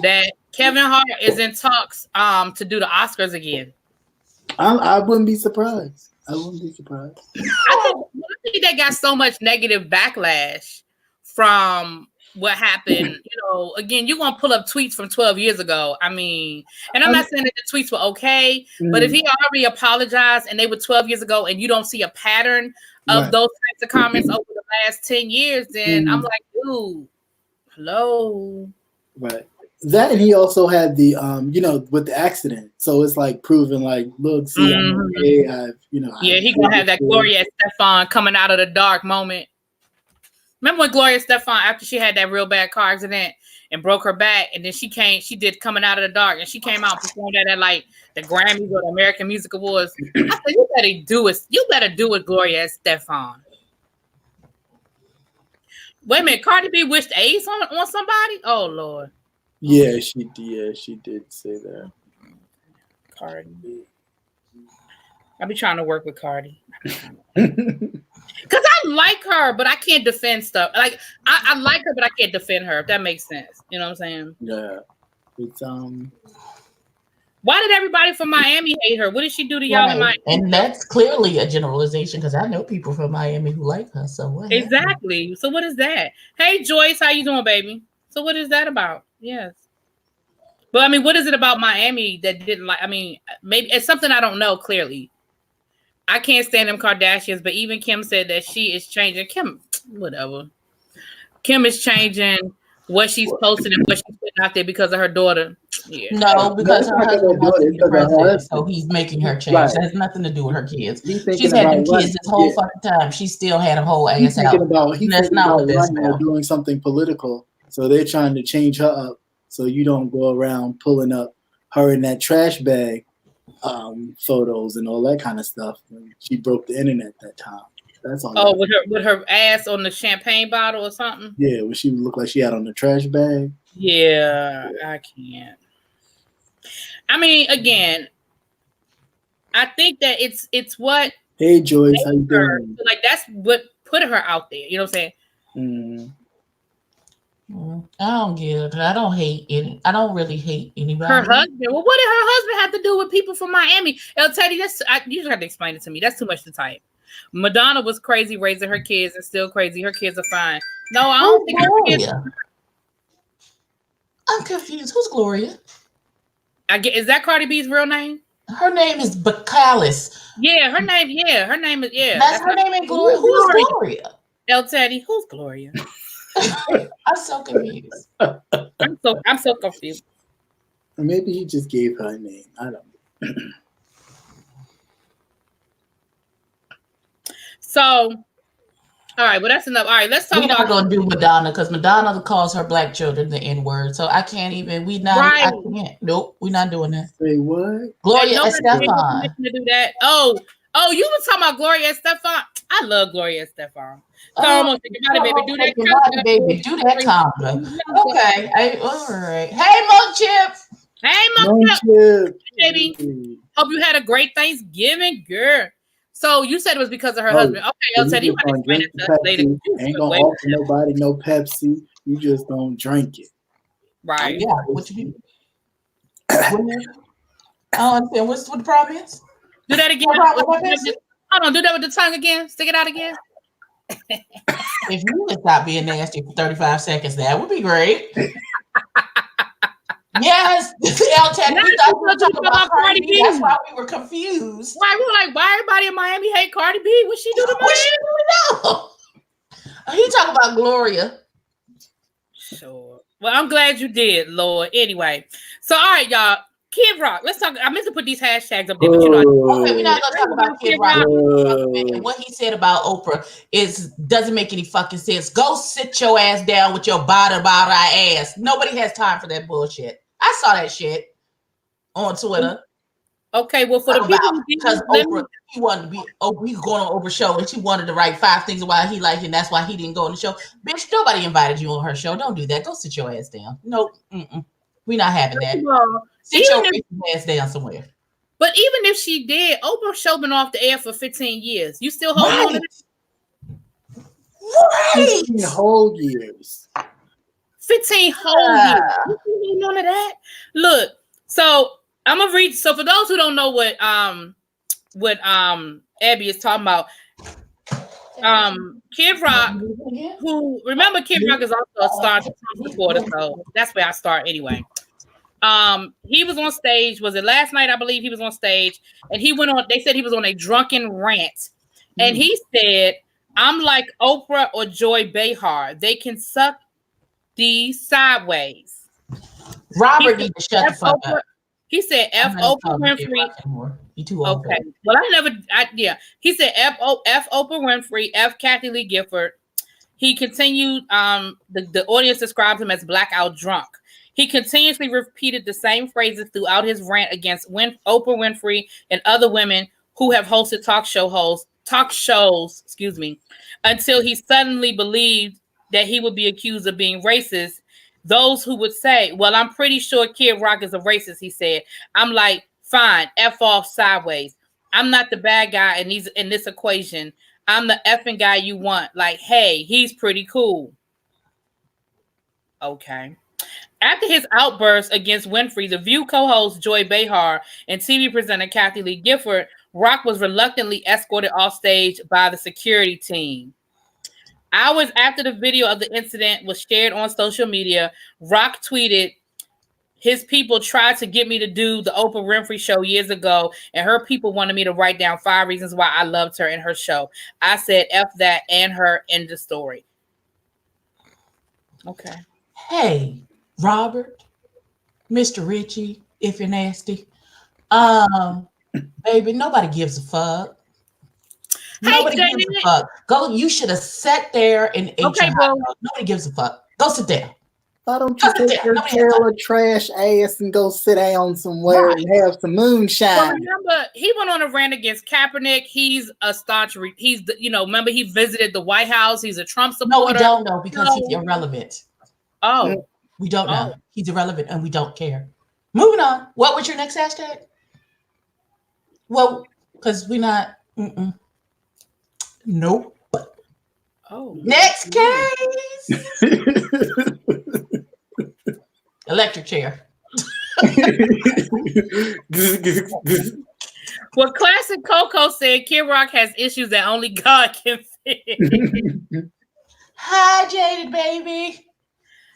that Kevin Hart is in talks to do the Oscars again. I wouldn't be surprised. I think they got so much negative backlash from what happened. Again, you're gonna pull up tweets from 12 years ago. I mean, and I'm not saying that the tweets were okay, but if he already apologized and they were 12 years ago, and you don't see a pattern of those types of comments over the last 10 years, then I'm like, dude, hello. Right. That, and he also had the with the accident, so it's like proving like, look, see, I'm okay. He gonna have that Gloria Estefan coming out of the dark moment. Remember when Gloria Estefan, after she had that real bad car accident and broke her back, and then she did Coming Out of the Dark, and she came out and performed that at like the Grammys or the American Music Awards. I said, you better do it, Gloria Estefan. Wait a minute, Cardi B wished AIDS on somebody? Oh Lord. Yeah, she did say that. Cardi B. I be trying to work with Cardi. Because I like her, but I can't defend stuff. Like, I like her, but I can't defend her, if that makes sense. You know what I'm saying? Yeah. It's Why did everybody from Miami hate her? What did she do to y'all in Miami? And that's clearly a generalization, because I know people from Miami who like her. So what exactly. Happened? So what is that? Hey Joyce, how you doing, baby? So what is that about? Yes. But I mean, what is it about Miami that didn't like? I mean, maybe it's something I don't know clearly. I can't stand them Kardashians, but even Kim said that she is changing. Kim, whatever. Kim is changing what she's posting and what she's putting out there because of her daughter. Yeah. No, because her husband wants to be president, so he's making her change. Right. That has nothing to do with her kids. She's had them kids this whole fucking time. She still had a whole ass out. That's not what that's about. Doing something political, so they're trying to change her up so you don't go around pulling up her in that trash bag. Photos and all that kind of stuff. She broke the internet that time. That's all. Oh, with her ass on the champagne bottle or something. Yeah, what she looked like she had on the trash bag. Yeah, I can't. I mean, again, I think that it's what. Hey Joyce, how you doing? Like that's what put her out there. You know what I'm saying? I don't get it. I don't hate it. I don't really hate anybody. Her husband. Well, what did her husband have to do with people from Miami? El Teddy, you just have to explain it to me. That's too much to type. Madonna was crazy raising her kids and still crazy. Her kids are fine. No, I don't think her kids. I'm confused. Who's Gloria? Is that Cardi B's real name? Her name is Bacallis. Yeah, her name. Yeah, her name is. Yeah, that's her name. Ain't Gloria. Who's Gloria? El Teddy, who's Gloria? I'm so confused. I'm so confused. Or maybe he just gave her a name. I don't know. So, all right, well that's enough. All right, let's talk about. We're not gonna do Madonna because Madonna calls her black children the N-word. So I can't even. I can't. Nope, we're not doing that. Say what? Gloria Estefan. To do that. Oh, you were talking about Gloria Estefan. I love Gloria Estefan. Come on, think about it, baby. Do that, baby. Do that, combo. Okay. All right. Hey, Mo Chip. Hey, Mo Chip. Hey, baby. Hope you had a great Thanksgiving, girl. So you said it was because of her husband. Okay, El Teddy, you want to explain it to us later. Ain't gonna offer nobody no Pepsi. You just don't drink it. Right. Yeah. What you mean? I don't understand. What the problem is? Do that again. Hold on. Do that with the tongue again. Stick it out again. If you would stop being nasty for 35 seconds, that would be great. Yes, El Teddy, we thought we were talking about Cardi B. That's why we were confused. Why we were like, why everybody in Miami hate Cardi B? What she do to Miami? He talking about Gloria. Sure. Well, I'm glad you did, Lord. Anyway, so all right, y'all. Kid Rock. Let's talk. I meant to put these hashtags up there, but you know. Okay, we're not gonna talk about Kid Rock. And what he said about Oprah doesn't make any fucking sense. Go sit your ass down with your bottom out ass. Nobody has time for that bullshit. I saw that shit on Twitter. Okay, well, for the people because Oprah, he wanted to be. He was going on Oprah's show, and she wanted to write 5 things why he liked it, and that's why he didn't go on the show. Bitch, nobody invited you on her show. Don't do that. Go sit your ass down. Nope. We're not having that. Sit your ass down somewhere. But even if she did, Oprah's show been off the air for 15 years. You still holding on to that? Right. 15 whole years. 15 whole years. You know none of that. Look, so I'm gonna read. So for those who don't know what Abby is talking about, Kid Rock, who remember Kid Rock is also a staunch Trump supporter, so that's where I start anyway. He was on stage. Was it last night? I believe he was on stage, and he went on. They said he was on a drunken rant, and he said, "I'm like Oprah or Joy Behar. They can suck these sideways." Robert needs to shut the fuck up. He said, "F Oprah Winfrey." You too old. Okay. Well, He said, "F Oprah Winfrey, F Kathy Lee Gifford." He continued. The audience described him as blackout drunk. He continuously repeated the same phrases throughout his rant against Oprah Winfrey and other women who have hosted talk shows, until he suddenly believed that he would be accused of being racist. Those who would say, "Well, I'm pretty sure Kid Rock is a racist," he said. I'm like, fine, F off sideways. I'm not the bad guy in this equation. I'm the effing guy you want. Like, hey, he's pretty cool. Okay. After his outburst against Winfrey, The View co-host Joy Behar and TV presenter Kathy Lee Gifford, Rock was reluctantly escorted off stage by the security team. Hours after the video of the incident was shared on social media, Rock tweeted, "His people tried to get me to do the Oprah Winfrey show years ago, and her people wanted me to write down 5 reasons why I loved her in her show. I said F that and her, end the story." Okay. Hey, Robert, Mr. Richie, if you're nasty. Baby, nobody gives a fuck. Nobody gives a fuck. Go, you should have sat there and ate your hot dog. Nobody gives a fuck. Go sit down. Why don't you take your trailer trash ass and go sit down somewhere and have some moonshine? Well, remember, he went on a rant against Kaepernick. He's a staunch. Remember he visited the White House. He's a Trump supporter. No, we don't know because he's irrelevant. Oh, we don't know. He's irrelevant and we don't care. Moving on. What was your next hashtag? Well, because we're not. Nope. Oh. Next case. Electric chair. Well, Classic Coco said Kid Rock has issues that only God can fix. Hi, Jaded baby.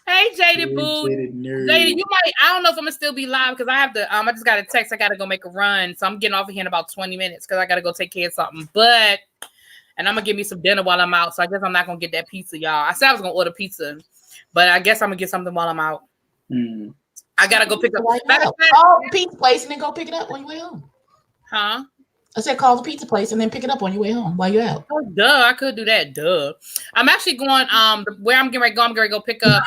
Hey, Jaded boo. Jaded, you might. I don't know if I'm gonna still be live because I have to. I just got a text. I gotta go make a run, so I'm getting off of here in about 20 minutes because I gotta go take care of something. And I'm gonna give me some dinner while I'm out. So I guess I'm not gonna get that pizza, y'all. I said I was gonna order pizza, but I guess I'm gonna get something while I'm out. I gotta go pick up. Call the pizza place and then go pick it up on your way home. Huh? I said call the pizza place and then pick it up on your way home while you're out. Oh, duh! I could do that. Duh. I'm actually going. Where I'm getting ready to go. I'm going to go pick up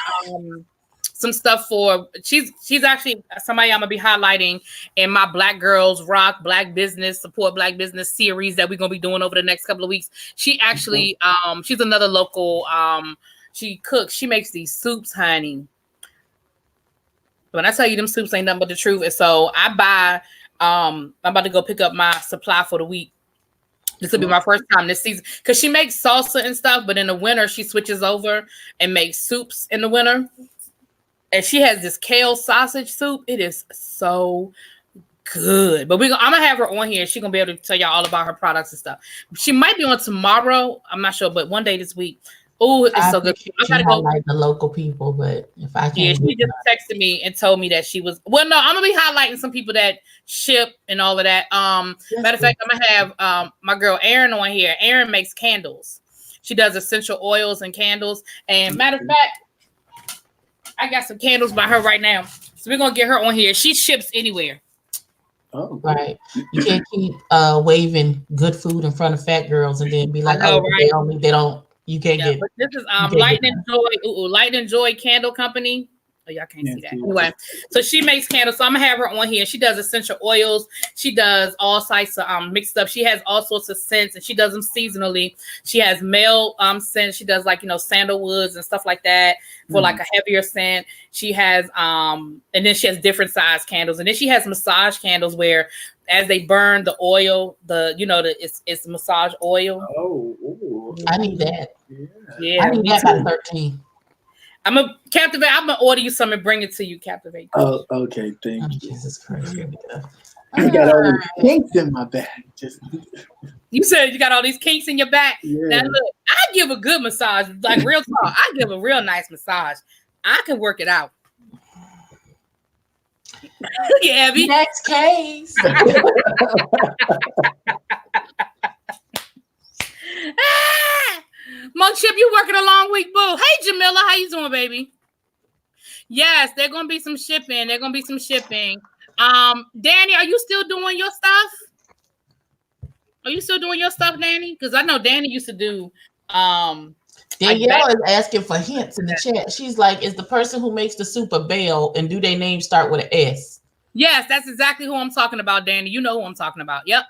some stuff for. She's actually somebody I'm gonna be highlighting in my Black Girls Rock Black Business Support Black Business series that we're gonna be doing over the next couple of weeks. She actually she's another local. She cooks. She makes these soups, honey. When I tell you them soups ain't nothing but the truth, and so I buy. I'm about to go pick up my supply for the week. This will be my first time this season because she makes salsa and stuff, but in the winter she switches over and makes soups in the winter. And she has this kale sausage soup. It is so good. But I'm gonna have her on here. She's gonna be able to tell y'all all about her products and stuff. She might be on tomorrow. I'm not sure, but one day this week. Oh, it's so good. I gotta go like the local people, but if I can't, yeah, she just texted me and told me that she was. Well, no, I'm gonna be highlighting some people that ship and all of that. Matter of fact, I'm gonna have my girl Erin on here. Erin makes candles. She does essential oils and candles. And matter of fact, I got some candles by her right now, so we're gonna get her on here. She ships anywhere. Oh, right. You can't keep waving good food in front of fat girls and then be like, know, right? they don't. You can't get. But this is Light and Joy Candle Company. Oh, y'all can't see that. Anyway, so she makes candles. So I'm gonna have her on here. She does essential oils. She does all types of mixed up. She has all sorts of scents, and she does them seasonally. She has male scents. She does like sandalwoods and stuff like that for like a heavier scent. She has and then she has different size candles, and then she has massage candles where as they burn the oil, it's massage oil. Oh, I need that. Yeah, I need that by 13. I'm gonna Captivate. I'm gonna order you some and bring it to you. Captivate. Oh, okay. Thank you. Jesus Christ. Here we go. I got all these kinks in my back. You said you got all these kinks in your back. Yeah. Now look, I give a good massage, like real talk. I give a real nice massage. I can work it out. Yeah, Abby. Next case. Monk Chip, you working a long week, boo. Hey, Jamila, how you doing, baby? Yes, there's gonna be some shipping. Danny, are you still doing your stuff? Are you still doing your stuff, Danny? Because I know Danny used to do. Danielle is asking for hints in the chat. She's like, "Is the person who makes the soup a Bell, and do their name start with an S?" Yes, that's exactly who I'm talking about, Danny. You know who I'm talking about. Yep.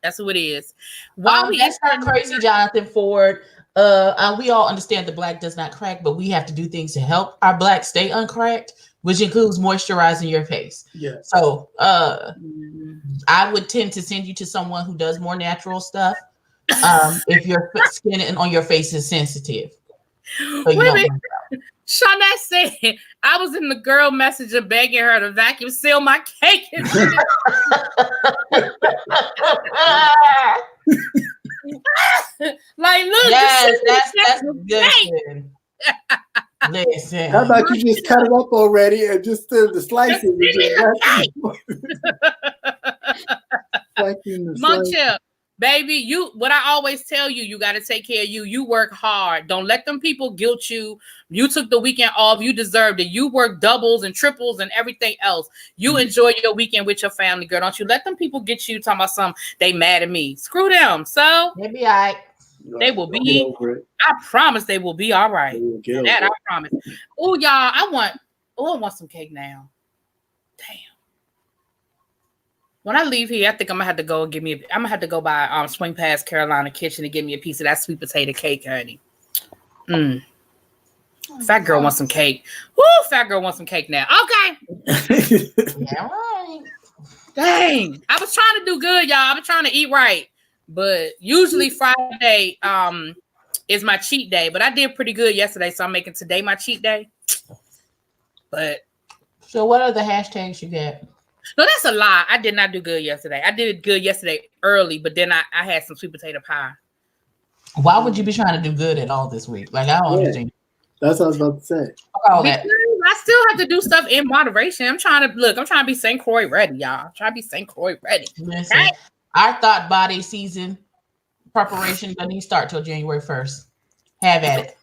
That's who it is. That's not crazy, Jonathan Ford. We all understand the black does not crack, but we have to do things to help our black stay uncracked, which includes moisturizing your face. Yeah. So I would tend to send you to someone who does more natural stuff. If your skin on your face is sensitive. So Shawnette said, I was in the girl messenger begging her to vacuum seal my cake. Like, look, yes, that's good. Listen. How about you just cut it up already and just the slices? Munchip, baby, what I always tell you, you got to take care of you. You work hard. Don't let them people guilt you. You took the weekend off. You deserved it. You work doubles and triples and everything else. You enjoy your weekend with your family, girl. Don't you let them people get you talking about something. They mad at me. Screw them. So maybe they will be. I promise they will be all right. That I promise. Oh, y'all, I want some cake now. Damn. When I leave here, I think I'm gonna have to go by swing past Carolina Kitchen and get me a piece of that sweet potato cake, honey. Fat girl wants some cake. Woo, fat girl wants some cake now. Okay. Yeah, right. Dang. I was trying to do good, y'all. I was trying to eat right. But usually Friday is my cheat day. But I did pretty good yesterday, so I'm making today my cheat day. But so what are the hashtags you got? No, that's a lie. I did not do good yesterday. I did good yesterday early, but then I had some sweet potato pie. Why would you be trying to do good at all this week? Like, I don't understand. That's what I was about to say. I still have to do stuff in moderation. I'm trying to be St. Croix ready, y'all. I'm trying to be St. Croix ready. Listen, okay? Our thought body season preparation doesn't even start till January 1st. Have at it.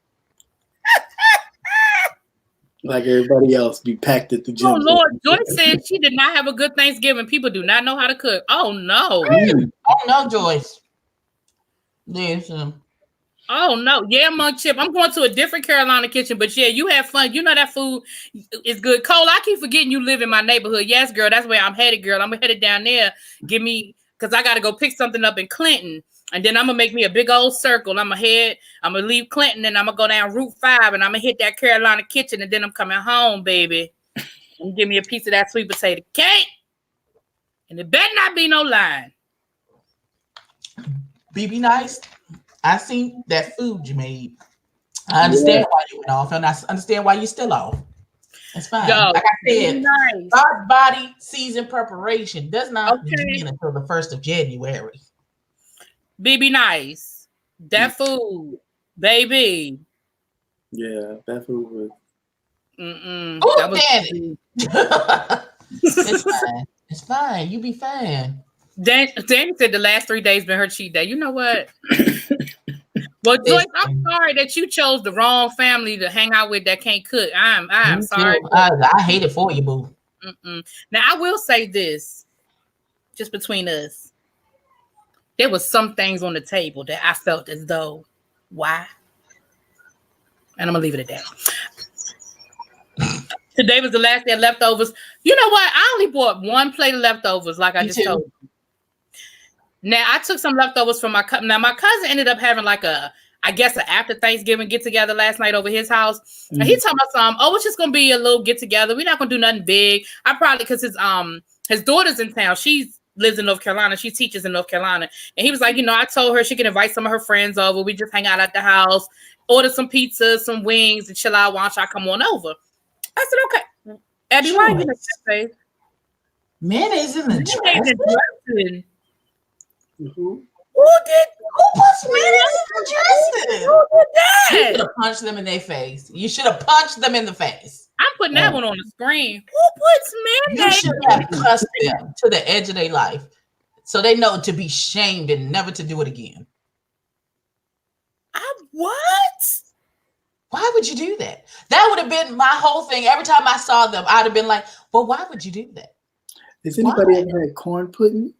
Like everybody else, be packed at the gym. Oh Lord, Joyce said she did not have a good Thanksgiving. People do not know how to cook. Oh no. Oh no, Joyce. Listen. Oh no, yeah, Monk Chip. I'm going to a different Carolina Kitchen, but yeah, you have fun. You know that food is good. Cole, I keep forgetting you live in my neighborhood. Yes, girl, that's where I'm headed, girl. I'm headed down there. Because I got to go pick something up in Clinton. And then I'm going to make me a big old circle. I'm going to leave Clinton and I'm going to go down Route 5 and I'm going to hit that Carolina Kitchen and then I'm coming home, baby. And give me a piece of that sweet potato cake. And it better not be no line. Be nice. I seen that food you made. I understand why you went off and I understand why you're still off. That's fine. Yo, like I said, thought body season preparation does not begin until the 1st of January. Be nice. That food, baby. Yeah, that food was. Oh, Danny. It's fine. It's fine. You be fine. Danny said the last 3 days been her cheat day. You know what? Well, Joyce, I'm sorry that you chose the wrong family to hang out with that can't cook. I'm sorry. I hate it for you, boo. Now, I will say this, just between us. There was some things on the table that I felt as though, why? And I'm going to leave it at that. Today was the last day of leftovers. You know what? I only bought one plate of leftovers, like I just told you. Now, I took some leftovers from my cousin. Now, my cousin ended up having like an after Thanksgiving get-together last night over his house. And he told me it's just going to be a little get-together. We're not going to do nothing big. Because his daughter's in town. She's lives in North Carolina. She teaches in North Carolina. And he was like, I told her she can invite some of her friends over. We just hang out at the house, order some pizzas, some wings, and chill out while I come on over. I said, okay. Abby, why are you make that face? Mayonnaise in the dressing? Who puts mayonnaise in the dressing? Who did that? You should have punched them in their face. You should have punched them in the face. I'm putting that one on the screen. Who puts mayonnaise? You should have cussed them to the edge of their life so they know to be shamed and never to do it again. What? Why would you do that? That would have been my whole thing. Every time I saw them, I'd have been like, well, why would you do that? Has anybody ever had corn pudding?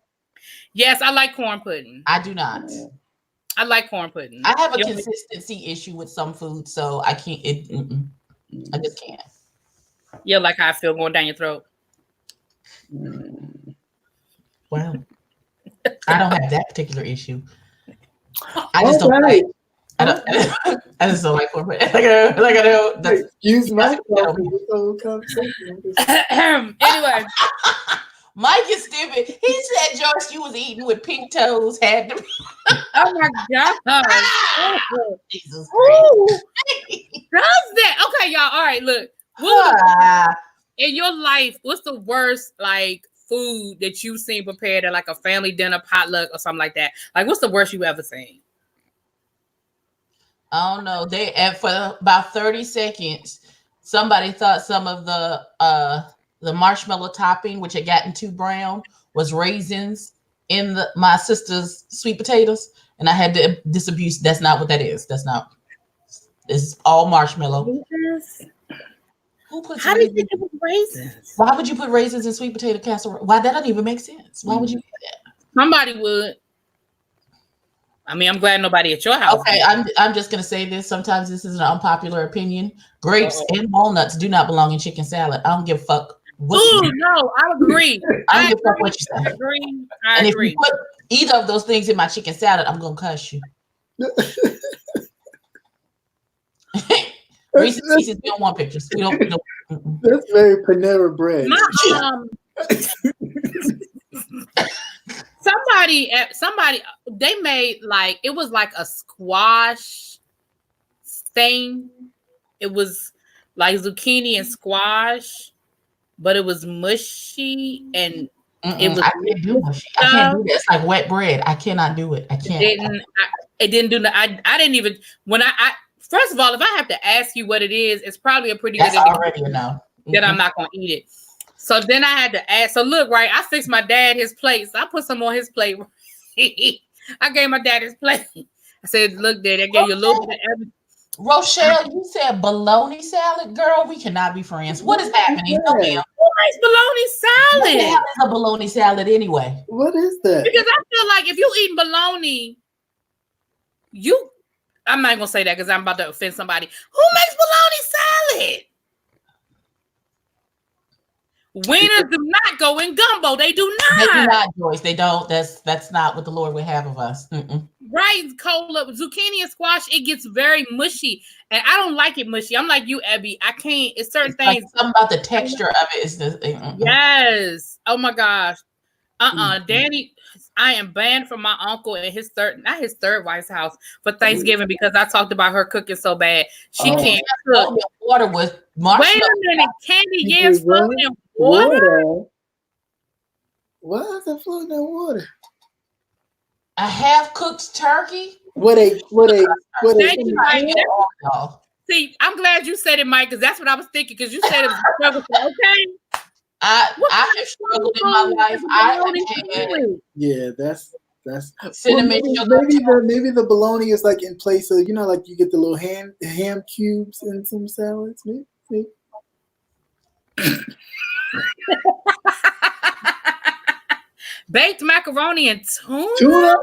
Yes, I like corn pudding. I do not. I like corn pudding. I have a consistency issue with some food, so I can't. I just can't. Yeah, like how I feel going down your throat. Wow. I don't have that particular issue. I just don't like. I just don't like corn pudding. Excuse myself in this whole conversation. Anyway. Mike is stupid. He said, Joyce, you was eating with pink toes. Had to. Oh my God. Jesus Christ. Does that? Okay, y'all. All right, look. In your life, what's the worst food that you've seen prepared at a family dinner, potluck, or something like that? What's the worst you ever seen? I don't know. For about 30 seconds, somebody thought some of the marshmallow topping, which had gotten too brown, was raisins in my sister's sweet potatoes, and I had to disabuse. That's not what that is. It's all marshmallow. Who puts? How do you think it was raisins? Why would you put raisins in sweet potato casserole? Why? That doesn't even make sense. Why would you do that? Somebody would. I mean, I'm glad nobody at your house. Okay, I'm just gonna say this. Sometimes this is an unpopular opinion. Grapes and walnuts do not belong in chicken salad. I don't give a fuck. No, I agree. I don't give a fuck what you say. I agree. If you put either of those things in my chicken salad, I'm gonna cuss you. Reese's Pieces, we don't want pictures. We don't. That's very Panera bread. Somebody, they made it was like a squash thing. It was like zucchini and squash, but it was mushy and it was. I can't do mushy. I can't do that. It's like wet bread. I cannot do it. I can't. It didn't do. I didn't even when I. First of all, if I have to ask you what it is, it's probably a pretty good already a no. That I'm not gonna eat it. So then I had to ask. So look, right? I fixed my dad his plate. So I put some on his plate. I gave my dad his plate. I said, "Look, Dad, I gave you a little bit of everything." Rochelle, you said bologna salad, girl. We cannot be friends. What is happening? No, ma'am. Who makes bologna salad? What the hell is a bologna salad anyway? What is that? Because I feel like if you eat bologna, I'm not gonna say that because I'm about to offend somebody. Who makes bologna salad? Wieners do not go in gumbo. They do not. They do not, Joyce. They don't. That's not what the Lord would have of us. Right, cola, zucchini and squash. It gets very mushy, and I don't like it mushy. I'm like you, Abby. I can't. It's certain things. Something about the texture of it is just. Yes. Oh my gosh. Danny. I am banned from my uncle and not his third wife's house for Thanksgiving because I talked about her cooking so bad. She can't cook. Water with marshmallow. Wait a minute, candy yams floating in water? Why is it floating in water? A half-cooked turkey? What a See, I'm glad you said it, Mike, because that's what I was thinking. Because you said it was a struggle. Okay. I have struggled in my life. Yeah, that's cinnamon sugar. Maybe the bologna is like in place of like you get the little ham cubes in some salads. Maybe. Baked macaroni and tuna.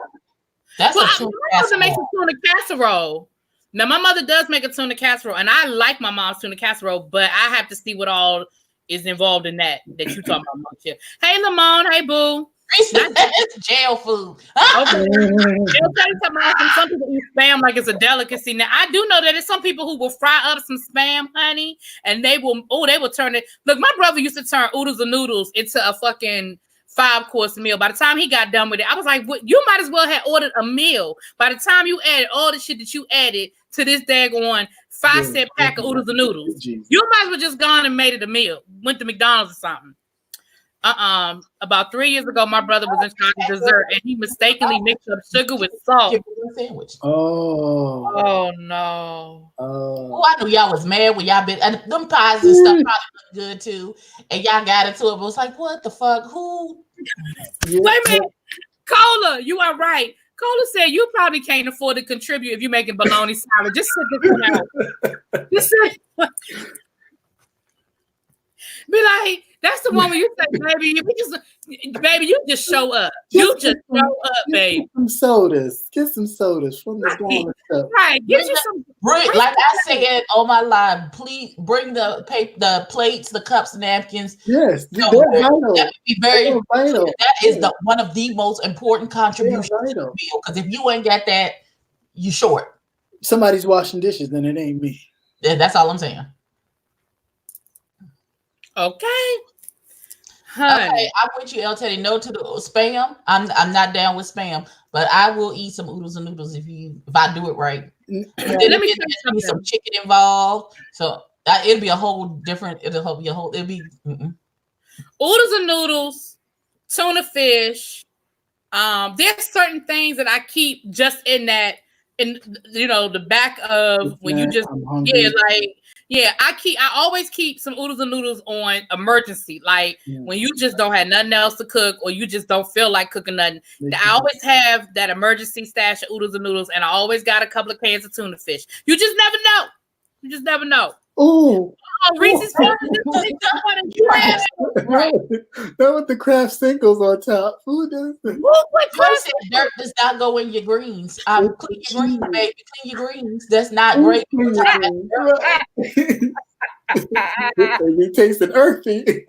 That's my mother makes a tuna casserole. Now my mother does make a tuna casserole, and I like my mom's tuna casserole, but I have to see what all is involved in that you talking about. Hey, Lamone. Hey, boo. It's jail food. Okay. Some people eat spam like it's a delicacy. Now I do know that there's some people who will fry up some spam, honey, and they will turn it. Look, my brother used to turn oodles and noodles into a fucking 5-course meal. By the time he got done with it, I was like, "What? You might as well have ordered a meal." By the time you added all the shit that you added to this daggone 5-cent pack of oodles and noodles, you might as well just gone and made it a meal. Went to McDonald's or something. About 3 years ago, my brother was in charge of dessert, and he mistakenly mixed up sugar with salt. Oh no! Oh, I knew y'all was mad when y'all been and them pies and stuff probably look good too, and y'all got into it. But it was like, what the fuck? Who? Wait a minute, Cola, you are right. Cola said you probably can't afford to contribute if you're making bologna salad. Just sit this one out. Just sit. Be like, that's the one where you say, baby, you just show up. You just show up, baby. Get some sodas. Get some sodas from the stuff. Right. Get you some. Like I said on my live, please bring the plates, the cups, napkins. Yes, that would be very vital. That is one of the most important contributions to the meal. Because if you ain't got that, you short. Somebody's washing dishes, then it ain't me. Yeah, that's all I'm saying. Okay. Honey. Okay, I'm with you, El Teddy. No to the spam. I'm not down with spam, but I will eat some oodles and noodles if I do it right. Let me get some chicken involved, so it'll be a whole different. It'll be oodles and noodles, tuna fish. There's certain things that I keep just in that, the back of when you just I always keep some oodles and noodles on emergency, like when you just don't have nothing else to cook or you just don't feel like cooking nothing. I always have that emergency stash of oodles and noodles, and I always got a couple of cans of tuna fish. You just never know. You just never know. Oh, Reese's Pieces. Right. That with the Kraft singles on top. Who does that? Dirt does not go in your greens. Clean your greens, baby. Clean your greens. That's not great. You tasting earthy.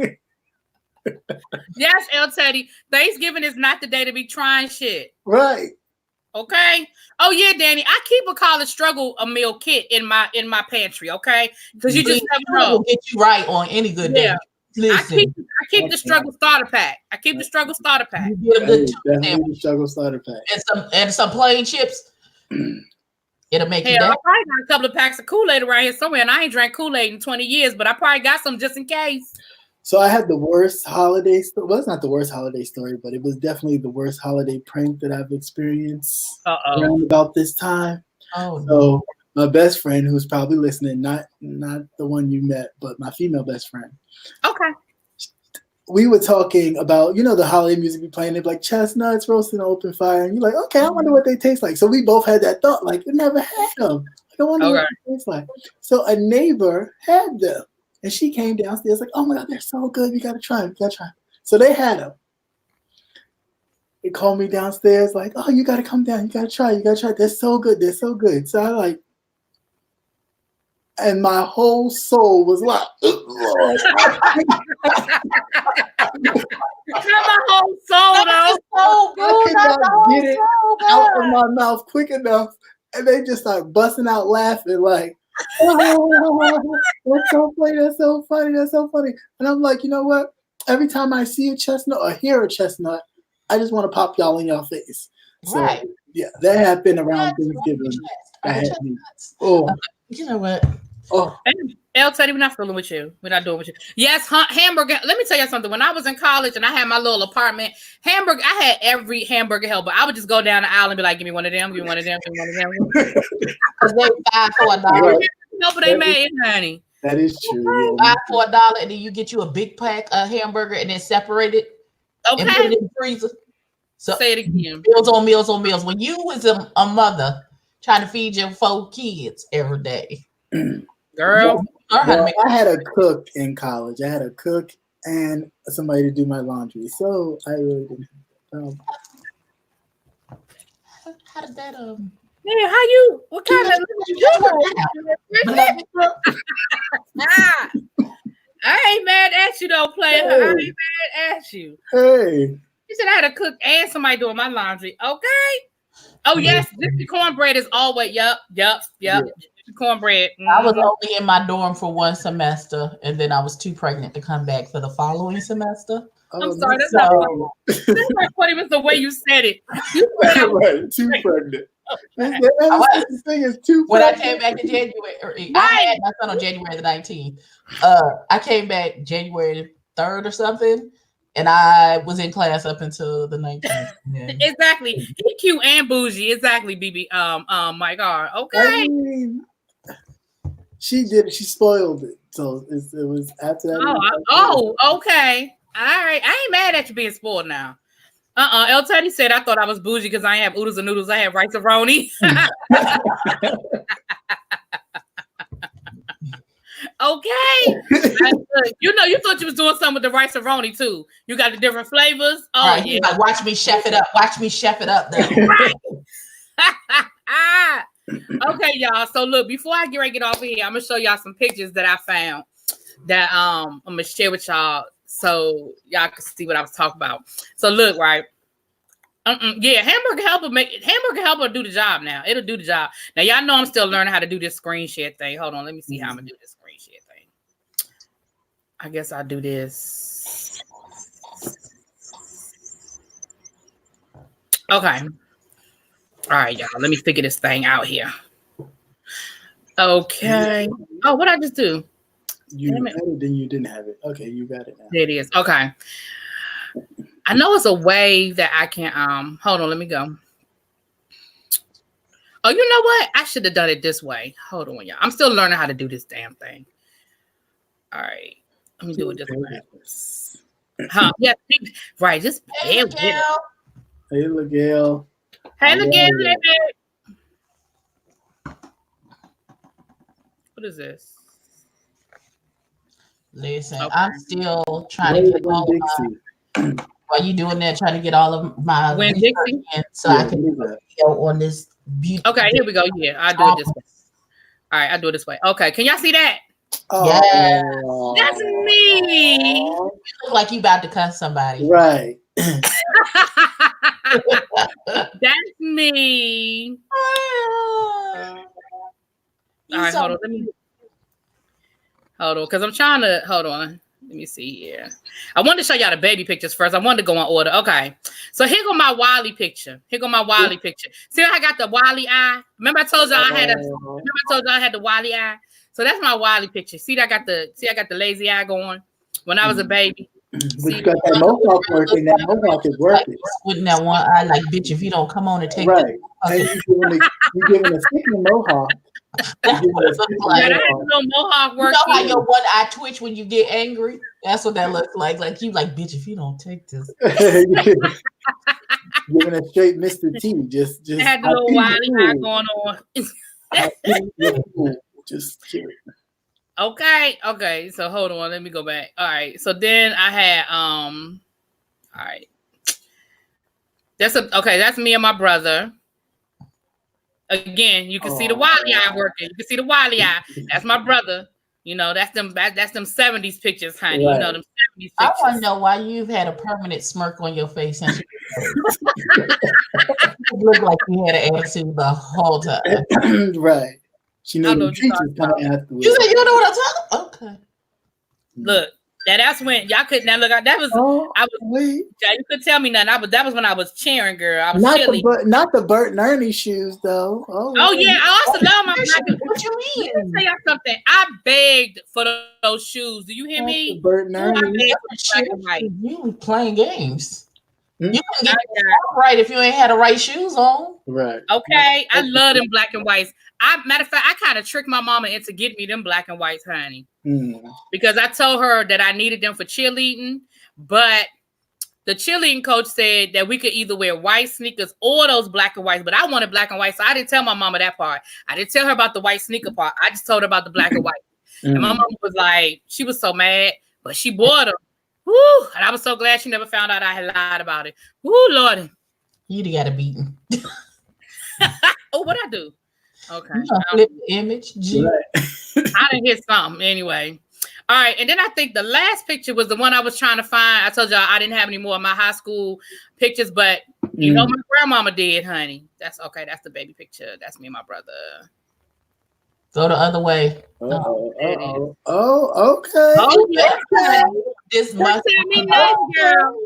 Yes, El Teddy. Thanksgiving is not the day to be trying shit. Right. Okay. Oh yeah, Danny. I keep a college struggle a meal kit in my pantry. Okay, because you just never know. Get you right on any good day. Listen. I keep the struggle starter pack. You get a good struggle starter pack and some plain chips. It'll make you. I probably got a couple of packs of Kool-Aid around here somewhere, and I ain't drank Kool-Aid in 20 years, but I probably got some just in case. So I had the worst holiday story. Well, it's not the worst holiday story, but it was definitely the worst holiday prank that I've experienced around about this time. Oh, so my best friend, who's probably listening, not the one you met, but my female best friend. Okay. We were talking about, the holiday music we playing. They're like chestnuts roasting on open fire. And you're like, okay, I wonder what they taste like. So we both had that thought, like, we never had them. I wonder what they taste like. So a neighbor had them. And she came downstairs like, oh my God, they're so good. You got to try them. So they had them. They called me downstairs like, oh, you got to come down. You got to try. They're so good. So I like, and my whole soul was like, my whole soul, though. I could not get it out of my mouth quick enough. And they just started busting out laughing like, oh, that's so funny. And I'm like, you know what? Every time I see a chestnut or hear a chestnut, I just want to pop y'all in your face. So yeah, that happened around Thanksgiving. You know what? Oh, El Teddy, we're not fooling with you. We're not doing with you. Yes, hamburger. Let me tell you something. When I was in college and I had my little apartment, I had every hamburger helper. I would just go down the aisle and be like, give me one of them, give me one of them, give me one of them. Because they $5 for $1. No, but they made, honey. That is true. $5 for $1, and then you get you a big pack of hamburger and then separate it. Okay. And put it in the freezer. So say it again. Meals on meals on meals. When you was a mother trying to feed your 4 kids every day. Girl. Well, I had a cook in college. I had a cook and somebody to do my laundry. So I really didn't have How did that Yeah, what kind of I ain't mad at you though, player. I ain't mad at you. Hey. You said I had a cook and somebody doing my laundry. Okay. Oh yes, this cornbread is always yep. Cornbread. Mm-hmm. I was only in my dorm for 1 semester, and then I was too pregnant to come back for the following semester. I'm sorry, that's not funny. It was the way you said it. You said right, too pregnant. The thing is too when pregnant. I came back in January, Right. I had my son on January the 19th. I came back January 3rd or something, and I was in class up until the 19th. Exactly. He cute and bougie. Exactly, BB. Mike R. Okay. I mean, she spoiled it. So it was after that. Okay. All right. I ain't mad at you being spoiled now. El Teddy said I thought I was bougie because I ain't have oodles and noodles. I have rice-a-roni. Okay. You thought you was doing something with the rice-a-roni too. You got the different flavors. Oh, right. Yeah. Like, watch me chef it up. Watch me chef it up. Okay, y'all. So look, before I get ready to get off of here, I'm gonna show y'all some pictures that I found that I'm gonna share with y'all so y'all can see what I was talking about. So look, right. Yeah, Hamburger Helper do the job now. It'll do the job. Now y'all know I'm still learning how to do this screen share thing. Hold on, let me see how I'm gonna do this screen share thing. I guess I'll do this. Okay. All right, y'all. Let me figure this thing out here. Okay. Oh, what I just do? You had it, then you didn't have it. Okay, you got it now. There it is. Okay. I know it's a way that I can hold on, let me go. Oh, you know what? I should have done it this way. Hold on, y'all. I'm still learning how to do this damn thing. All right. Let me do it this way. Yeah, right. Just hey, Hey, Miguel. Hey, Miguel. What is this? Listen, okay. I'm still trying to get all of my, while you doing that, trying to get all of my Winn-Dixie so I can do a video on this beautiful. Okay, here we go. Yeah, I'll do it this way. All right, I'll do it this way. Okay, can y'all see that? Yeah. That's me. You look like you about to cuss somebody. Right. That's me. All right, hold on. Hold on, because I'm trying to hold on. Let me see. Yeah, I wanted to show y'all the baby pictures first. I wanted to go in order. Okay, so here go my Wally picture. Here go my Wally picture. See, I got the Wally eye. Remember, I told y'all I had the Wally eye. So that's my Wally picture. See, I got the lazy eye going when I was a baby. But you got that mohawk working. That mohawk is working. With that one eye, like, bitch, if you don't come on and take right, and you giving a sticking mohawk. That's what it looks like. That little mohawk work. You know how your one eye twitch when you get angry? That's what that looks like. Like, you like, bitch, if you don't take this. Giving a straight Mr. T. Just had the little Wily eye going on. Just kidding. Okay. So hold on, let me go back. All right. So then I had all right. That's me and my brother. Again, you can see the Wily eye working. You can see the Wily eye. That's my brother. You know, that's them 70s pictures, honey. Right. You know, them 70s pictures. I want to know why you've had a permanent smirk on your face since you look like you had an attitude the whole time. Right. She knows the treats is coming afterwards. You said you don't know what I'm talking about? Okay. Look, that's when y'all could now look. That was you could tell me nothing. That was when I was cheering, girl. I was chilly. Not the Bert and Ernie shoes though. Yeah, I also love my black. What you mean? Let me tell y'all something. I begged for those shoes. Do you hear me? Bert and Ernie. I begged for black and white. You playing games. You couldn't get right if you ain't had the right shoes on. Right. Okay. I love them black and whites. Matter of fact, I kind of tricked my mama into getting me them black and whites, honey. Because I told her that I needed them for cheerleading, but the cheerleading coach said that we could either wear white sneakers or those black and whites, but I wanted black and white, so I didn't tell my mama that part. I didn't tell her about the white sneaker part. I just told her about the black and white. And my mama was like, she was so mad, but she bought them. Woo! And I was so glad she never found out I had lied about it. Woo, Lord. You'd have got a beating. Oh, what'd I do? Okay. Flip the image. I didn't hit something anyway. All right. And then I think the last picture was the one I was trying to find. I told y'all I didn't have any more of my high school pictures, but you know my grandmama did, honey. That's okay. That's the baby picture. That's me and my brother. Go the other way. Okay. Oh, yeah. This Couldn't tell me nothing, girl.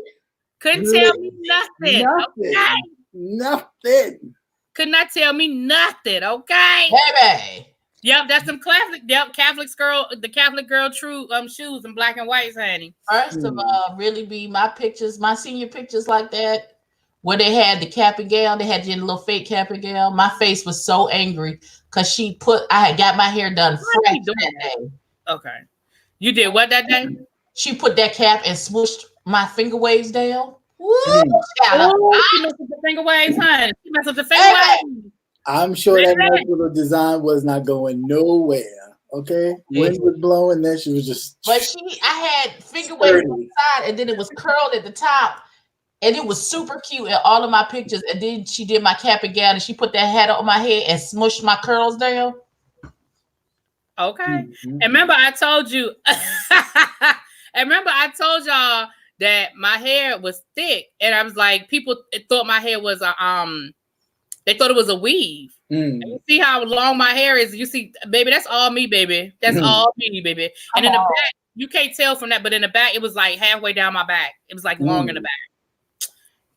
Couldn't tell me nothing. Okay. Nothing. Could not tell me nothing. Okay. Baby. Yep, that's some classic. Yep, the Catholic girl true shoes in black and white, honey. First of all, really be my pictures, my senior pictures like that, where they had the cap and gown, they had the little fake cap and gown. My face was so angry because I had got my hair done fresh that day. Okay. You did what that day? She put that cap and smooshed my finger waves down. Woo! She messed up the finger waves, honey. She messed up the finger waves. I'm sure that nice little design was not going nowhere. Okay, wind was blowing. Then she was just. But I had finger waves on the side, and then it was curled at the top, and it was super cute in all of my pictures. And then she did my cap and gown, and she put that hat on my head and smushed my curls down. Okay, and remember I told you. And remember I told y'all that my hair was thick, and I was like, people thought my hair was they thought it was a weave. And you see how long my hair is? You see, baby, that's all me, baby. That's all me, baby. And in the back, you can't tell from that, but in the back, it was like halfway down my back. It was like long in the back.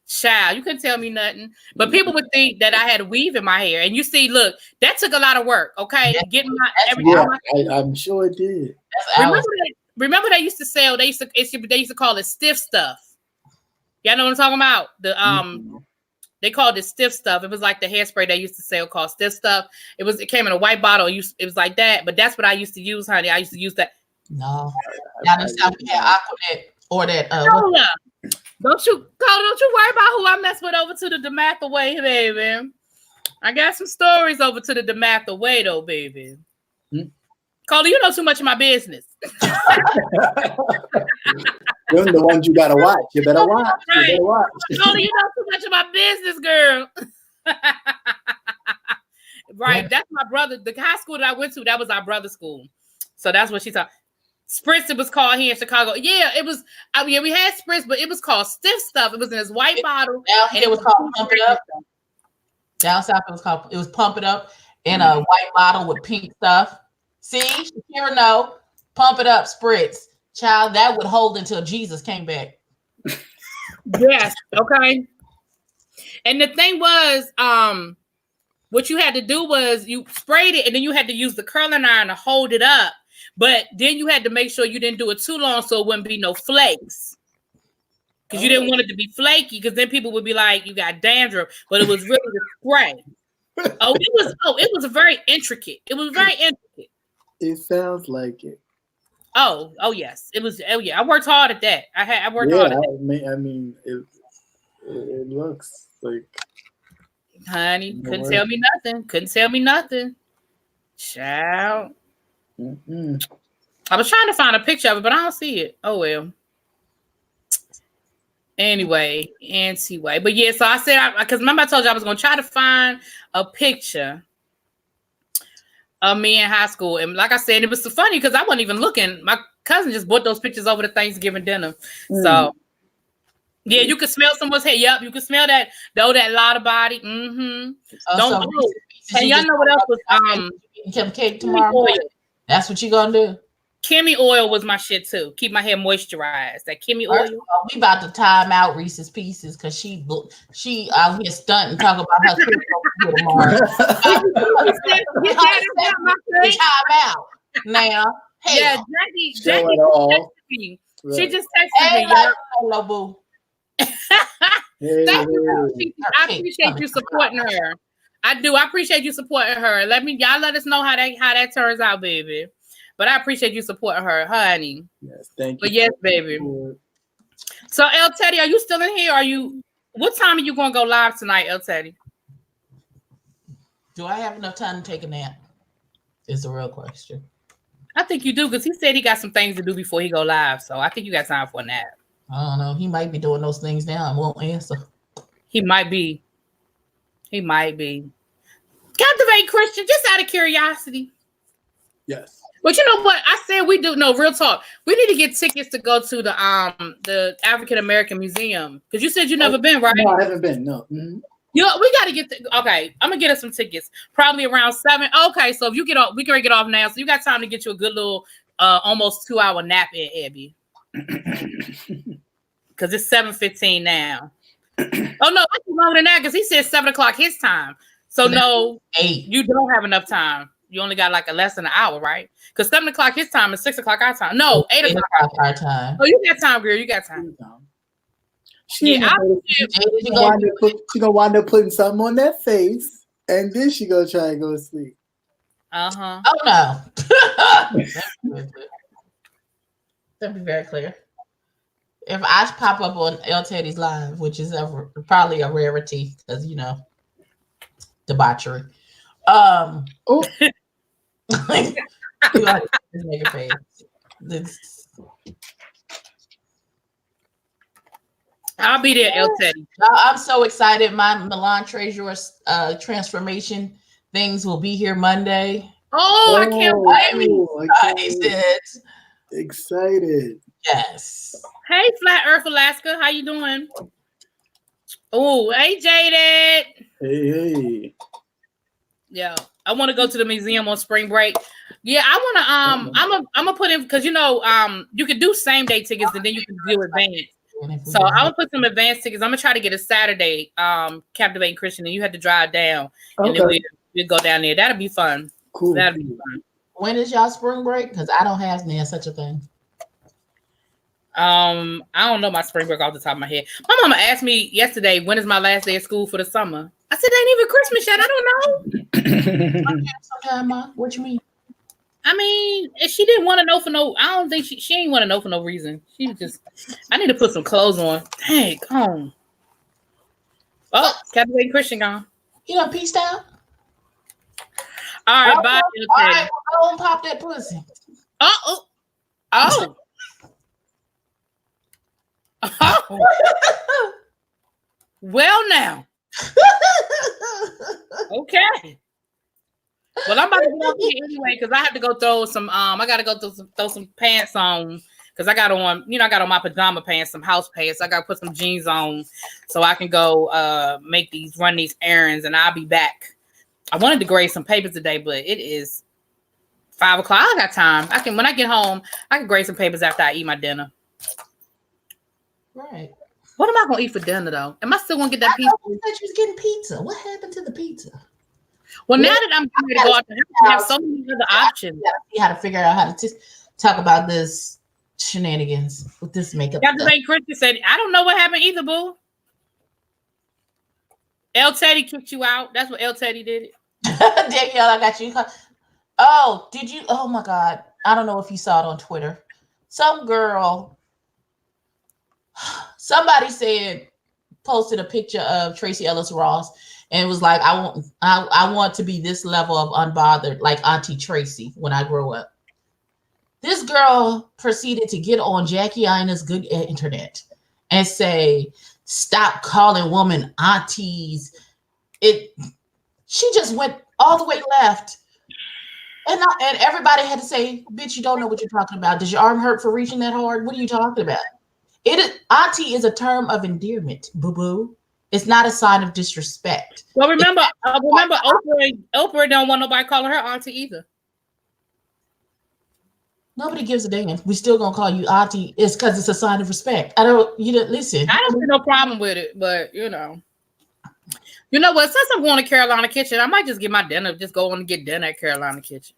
Child, you couldn't tell me nothing. But people would think that I had a weave in my hair. And you see, look, that took a lot of work, okay? Getting my everything. I'm sure it did. Remember they used to sell, they used to call it stiff stuff. Y'all know what I'm talking about? They called it stiff stuff. It was like the hairspray they used to sell called stiff stuff. It came in a white bottle. It was like that, but that's what I used to use, honey. I used to use that. No, down in South we had Aquanet or that. Don't you worry about who I mess with over to the DeMatha way, baby. I got some stories over to the DeMatha way, though, baby. Carla, you know too much of my business. Them the ones you gotta watch. You better watch. Right. You better watch. Carla, you know too much of my business, girl. Right. That's my brother. The high school that I went to, that was our brother's school. So that's what she's talking. Spritz, it was called here in Chicago. Yeah, it was. We had Spritz, but it was called stiff stuff. It was in this white bottle. Down here it was called Pump It Up. Down south it was Pump It Up in a white bottle with pink stuff. See, Shakira, no, Pump It Up, Spritz. Child, that would hold until Jesus came back. Yes. Okay. And the thing was, what you had to do was you sprayed it, and then you had to use the curling iron to hold it up. But then you had to make sure you didn't do it too long so it wouldn't be no flakes. Because you didn't want it to be flaky, because then people would be like, you got dandruff. But it was really the spray. It was very intricate. It was very intricate. It sounds like it. Oh yes. It was. Oh yeah. I worked hard at that. I worked hard at that. I mean, it looks like. Honey, couldn't tell me nothing. Couldn't tell me nothing. Child. I was trying to find a picture of it, but I don't see it. Oh well. Anyway. But yeah, so I said, because remember I told you I was going to try to find a picture of me in high school. And like I said, it was so funny because I wasn't even looking. My cousin just bought those pictures over the Thanksgiving dinner. So yeah, you could smell someone's hair. Yep, you could smell that lot of body. And y'all know what else was cake tomorrow morning. That's what you gonna do. Kimmy oil was my shit too. Keep my hair moisturized. That Kimmy oil. We about to time out Reese's Pieces because she out here stunting talking about her trip tomorrow. Time out now. Hey, yeah, Jackie texted me. Right. She just texted me. Hello, boo. Thank you. I appreciate you supporting her. I do. I appreciate you supporting her. Y'all let us know how that turns out, baby. But I appreciate you supporting her, honey. Yes, thank you. But yes, baby. So, El Teddy, are you still in here? What time are you going to go live tonight, El Teddy? Do I have enough time to take a nap? Is the real question. I think you do, because he said he got some things to do before he go live. So I think you got time for a nap. I don't know. He might be doing those things now and won't answer. He might be. Captivate Christian, just out of curiosity. Yes. But you know what? I said we do. No, real talk. We need to get tickets to go to the African American Museum, because you said you never been, right? No, I haven't been. No. Mm-hmm. You know, we got to get okay. I'm gonna get us some tickets, probably around 7. Okay, so if you get off, we can get off now. So you got time to get you a good little, almost 2-hour nap in, Abby, because it's 7:15 now. Oh no, that's longer than that because he said 7 o'clock his time. So no, 8. You don't have enough time. You only got like less than an hour, right? Because 7 o'clock his time is 6 o'clock our time. No, 8 o'clock our time. Oh, you got time, girl. You got time. She gonna wind up putting something on that face, and then she gonna try and go to sleep. Oh no. That'd be very clear. If I pop up on El Teddy's live, which is probably a rarity, because debauchery. Oh. Make a face. I'll be there, El Teddy. I'm so excited. My Milan Treasure transformation things will be here Monday. Oh, I can't wait. Excited. Yes. Hey, Flat Earth Alaska. How you doing? Oh, hey, Jaded. Hey. Yeah. I want to go to the museum on spring break. Yeah, I want to I'm gonna put in because you can do same day tickets and then you can do advance. So I'm gonna put some advance tickets. I'm gonna try to get a Saturday Captivating Christian, and you have to drive down, and then we'll go down there. That'll be fun. Cool. That'll be fun. When is y'all spring break? Because I don't have such a thing. I don't know my spring break off the top of my head. My mama asked me yesterday, when is my last day of school for the summer? I said, ain't even Christmas yet. I don't know. Sometime, Ma. What you mean? I mean, if she didn't want to know for no, I don't think she ain't want to know for no reason. She was just, I need to put some clothes on. Dang, come on. Oh, Captivating Christian gone. Peaced out? All right, bye. All right, go and pop that pussy. Oh. Well, now. Okay. Well, I'm about to go here anyway because I have to go throw some. I gotta go throw some pants on because I got on. I got on my pajama pants, some house pants. I gotta put some jeans on so I can go run these errands, and I'll be back. I wanted to grade some papers today, but it is 5 o'clock. I got time. When I get home, I can grade some papers after I eat my dinner. Right. What am I gonna eat for dinner though? Am I still gonna get that pizza? I thought you was getting pizza. What happened to the pizza? Well, now that I'm going to go out, I have so many other options. You got to figure out how to talk about this shenanigans with this makeup. Captivating Christian said, I don't know what happened either, boo. El Teddy kicked you out. That's what El Teddy did. Danielle, I got you. Oh, did you? Oh my God. I don't know if you saw it on Twitter. Some girl, somebody posted a picture of Tracy Ellis Ross. And it was like, I want to be this level of unbothered, like Auntie Tracy, when I grow up. This girl proceeded to get on Jackie Ina's good internet and say, stop calling women aunties. She just went all the way left. And everybody had to say, bitch, you don't know what you're talking about. Does your arm hurt for reaching that hard? What are you talking about? Auntie is a term of endearment, boo-boo. It's not a sign of disrespect. Well, remember, Oprah don't want nobody calling her auntie either. Nobody gives a damn. We still gonna call you auntie. It's because it's a sign of respect. You didn't listen. I don't see no problem with it, but you know what? Since I'm going to Carolina Kitchen, I might just get my dinner. Just go on and get dinner at Carolina Kitchen.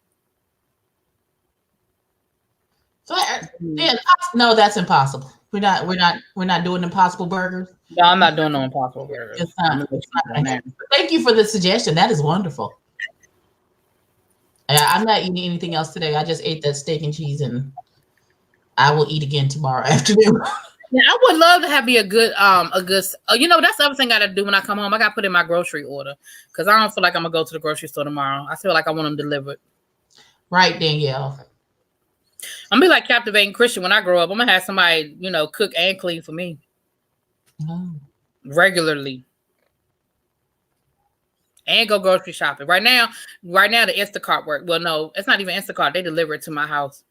No, that's impossible. We're not doing impossible burgers. No, I'm not doing no impossible burgers. It's not. Thank you for the suggestion. That is wonderful. I'm not eating anything else today. I just ate that steak and cheese, and I will eat again tomorrow afternoon. Yeah, I would love to have a good. That's the other thing I got to do when I come home. I got to put in my grocery order because I don't feel like I'm gonna go to the grocery store tomorrow. I feel like I want them delivered. Right, Danielle. I'm gonna be like Captivating Christian when I grow up. I'm gonna have somebody, cook and clean for me regularly, and go grocery shopping. Right now, the Instacart work. Well, no, it's not even Instacart. They deliver it to my house.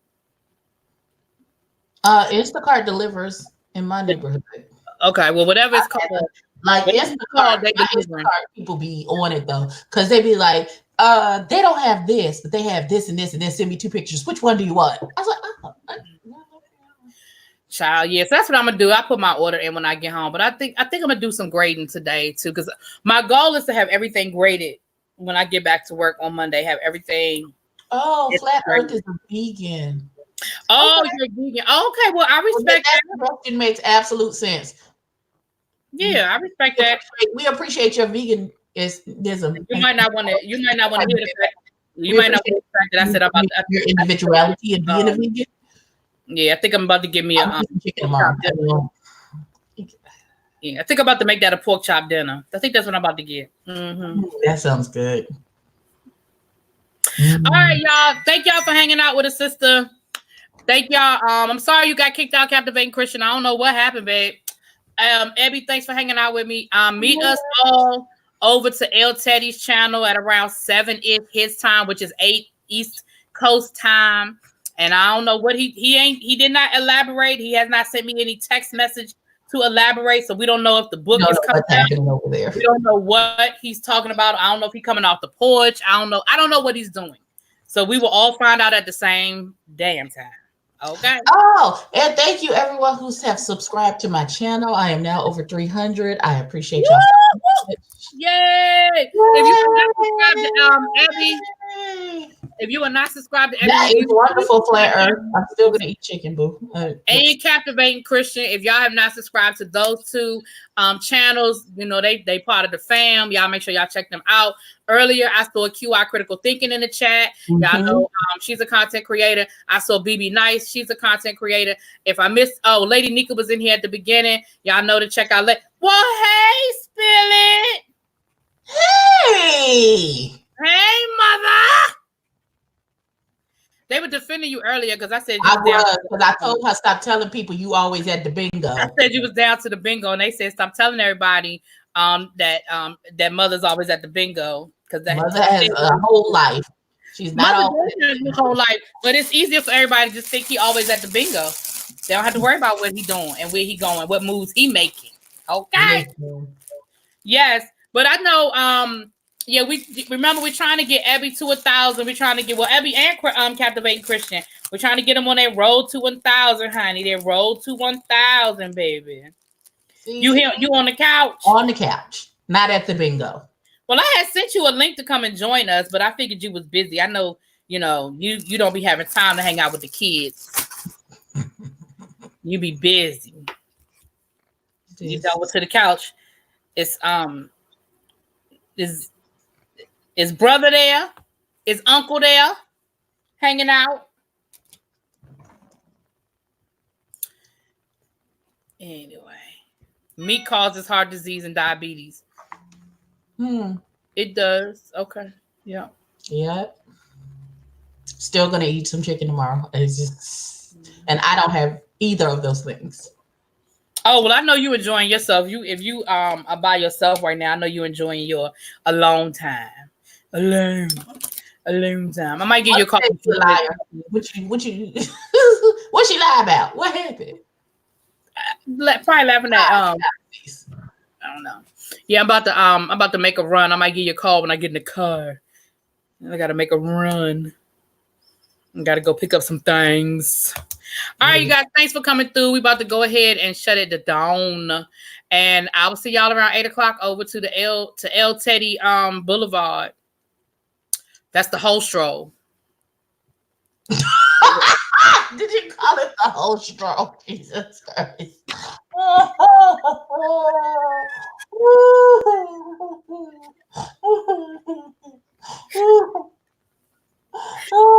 Instacart delivers in my neighborhood. Okay, well, whatever it's called. Like Instacart people be on it though, because they be like, they don't have this, but they have this and this, and then send me 2 pictures. Which one do you want? I was like, child, yes, that's what I'm gonna do. I put my order in when I get home, but I think I'm gonna do some grading today too, because my goal is to have everything graded when I get back to work on Monday. Have everything. Oh, Flat Earth is a vegan. Oh, okay. You're vegan. Okay, well, I respect that. It makes absolute sense. Yeah, I respect that. We appreciate your veganism. You might not want to hear the fact. You might not want the fact that I said about your individuality and being a vegan. Yeah, I think I'm about to give me a chicken tomorrow. Yeah, I think I'm about to make that a pork chop dinner. I think that's what I'm about to get. Mm-hmm. That sounds good. All right, y'all. Thank y'all for hanging out with us, sister. Thank y'all. I'm sorry you got kicked out, Captivating Christian. I don't know what happened, babe. Abby, thanks for hanging out with me. Meet us all over to L Teddy's channel at around 7-ish his time, which is 8 East Coast time. And I don't know what he did not elaborate. He has not sent me any text message to elaborate, so we don't know if the book is coming out over there. We don't know what he's talking about. I don't know if he's coming off the porch. I don't know what he's doing. So we will all find out at the same damn time. Okay. Oh, and thank you everyone who have subscribed to my channel. I am now over 300. I appreciate y'all. Yay! If you are not subscribed to Abby, if you are not subscribed to Abby, that is wonderful, Flat Earth. I'm still gonna eat chicken, boo. And Captivating Christian. If y'all have not subscribed to those two channels, you know they part of the fam. Y'all make sure y'all check them out. Earlier, I saw QI Critical Thinking in the chat. Y'all know she's a content creator. I saw BB Nice. She's a content creator. If I missed, Lady Nika was in here at the beginning. Y'all know to check out. Well, hey, Spill It. Hey, mother. They were defending you earlier because I said because I told her stop telling people you always at the bingo. I said you was down to the bingo, and they said stop telling everybody that mother's always at the bingo because that mother has a whole life. She's not always her whole life, but it's easier for everybody to just think he always at the bingo. They don't have to worry about what he doing and where he going, what moves he making. Okay. Yes, but I know. Yeah, we remember we're trying to get Abby to 1,000. We're trying to get Abby and Captivating Christian. We're trying to get them on their road to 1,000, honey. Their road to 1,000, baby. See, you on the couch? On the couch, not at the bingo. Well, I had sent you a link to come and join us, but I figured you was busy. I know, you don't be having time to hang out with the kids. You be busy. You over to the couch. Is brother there? Is uncle there? Hanging out? Anyway, meat causes heart disease and diabetes. It does. Okay. Yeah. Yeah. Still gonna eat some chicken tomorrow. And I don't have either of those things. Oh, well, I know you enjoying yourself. If you are by yourself right now, I know you enjoying your alone time. Alone time. I might give you a call. What you what she lie about? What happened? Probably laughing at I don't know. Yeah, I'm about to make a run. I might give you a call when I get in the car. I gotta make a run. I gotta go pick up some things. All right, you guys, thanks for coming through. We about to go ahead and shut it down. And I will see y'all around 8:00 over to the L Teddy Boulevard. That's the whole stroll. Did you call it the whole stroll? Jesus Christ. Oh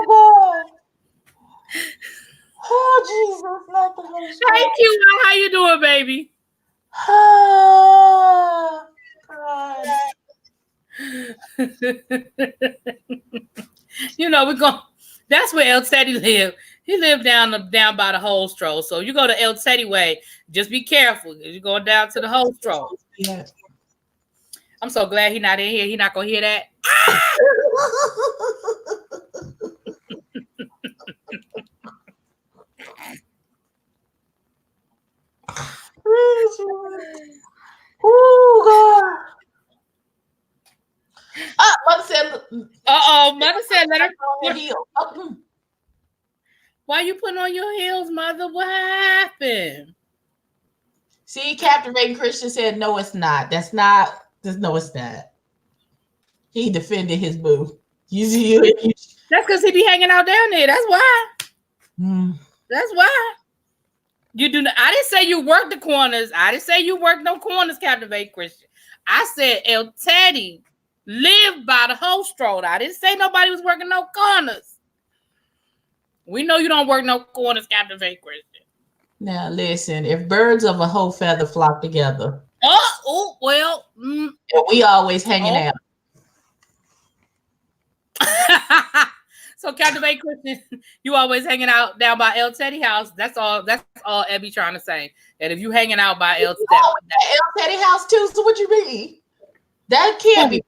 God. Oh Jesus, not the whole stroll. Thank you. How you doing, baby? Oh God. We're going. That's where El Teddy lived. He lived down by the whole stroll. So you go to El Teddy way, just be careful. You're going down to the whole stroll. Yeah. I'm so glad he's not in here. He's not gonna hear that. Ooh. Oh, mother said let her on her heel. Why you putting on your heels, mother? What happened? See, Captivating Christian said, no, it's not. That's not. No, it's not. He defended his boo. That's because he be hanging out down there. That's why. That's why. You do not. I didn't say you work the corners. I didn't say you work no corners, Captivate Christian. I said El Teddy lived by the whole stroll. I didn't say nobody was working no corners. We know you don't work no corners, Captivate Christian. Now listen, if birds of a whole feather flock together. Well. We always hanging out. So Captivate Christian, you always hanging out down by El Teddy house. That's all Ebby trying to say. And if you hanging out by El Teddy house too, so what you mean? That can't be.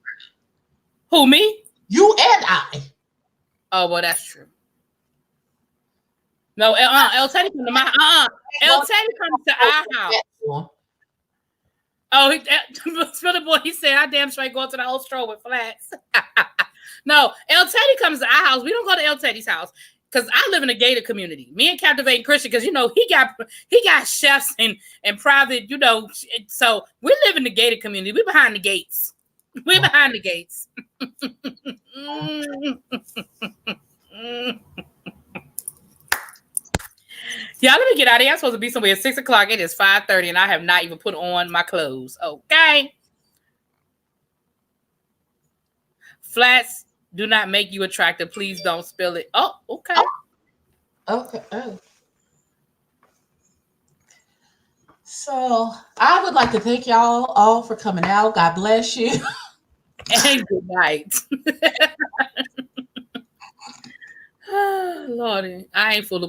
Who, me? You and I. Oh, well, that's true. No, El Teddy come to my El Teddy comes to our house. Oh, Spiller Boy, he said, I damn straight go to the old stroll with flats. No, El Teddy comes to our house. We don't go to El Teddy's house because I live in a gated community. Me and Captivating Christian, because he got chefs and private, so we live in the gated community. We're behind the gates. We're behind the gates. Yeah, let me get out of here. I'm supposed to be somewhere at 6:00. It is 5:30, and I have not even put on my clothes. Okay. Flats do not make you attractive. Please don't spill it. Oh, okay. Okay. Oh. So I would like to thank y'all all for coming out. God bless you. And good night. Lordy, I ain't full of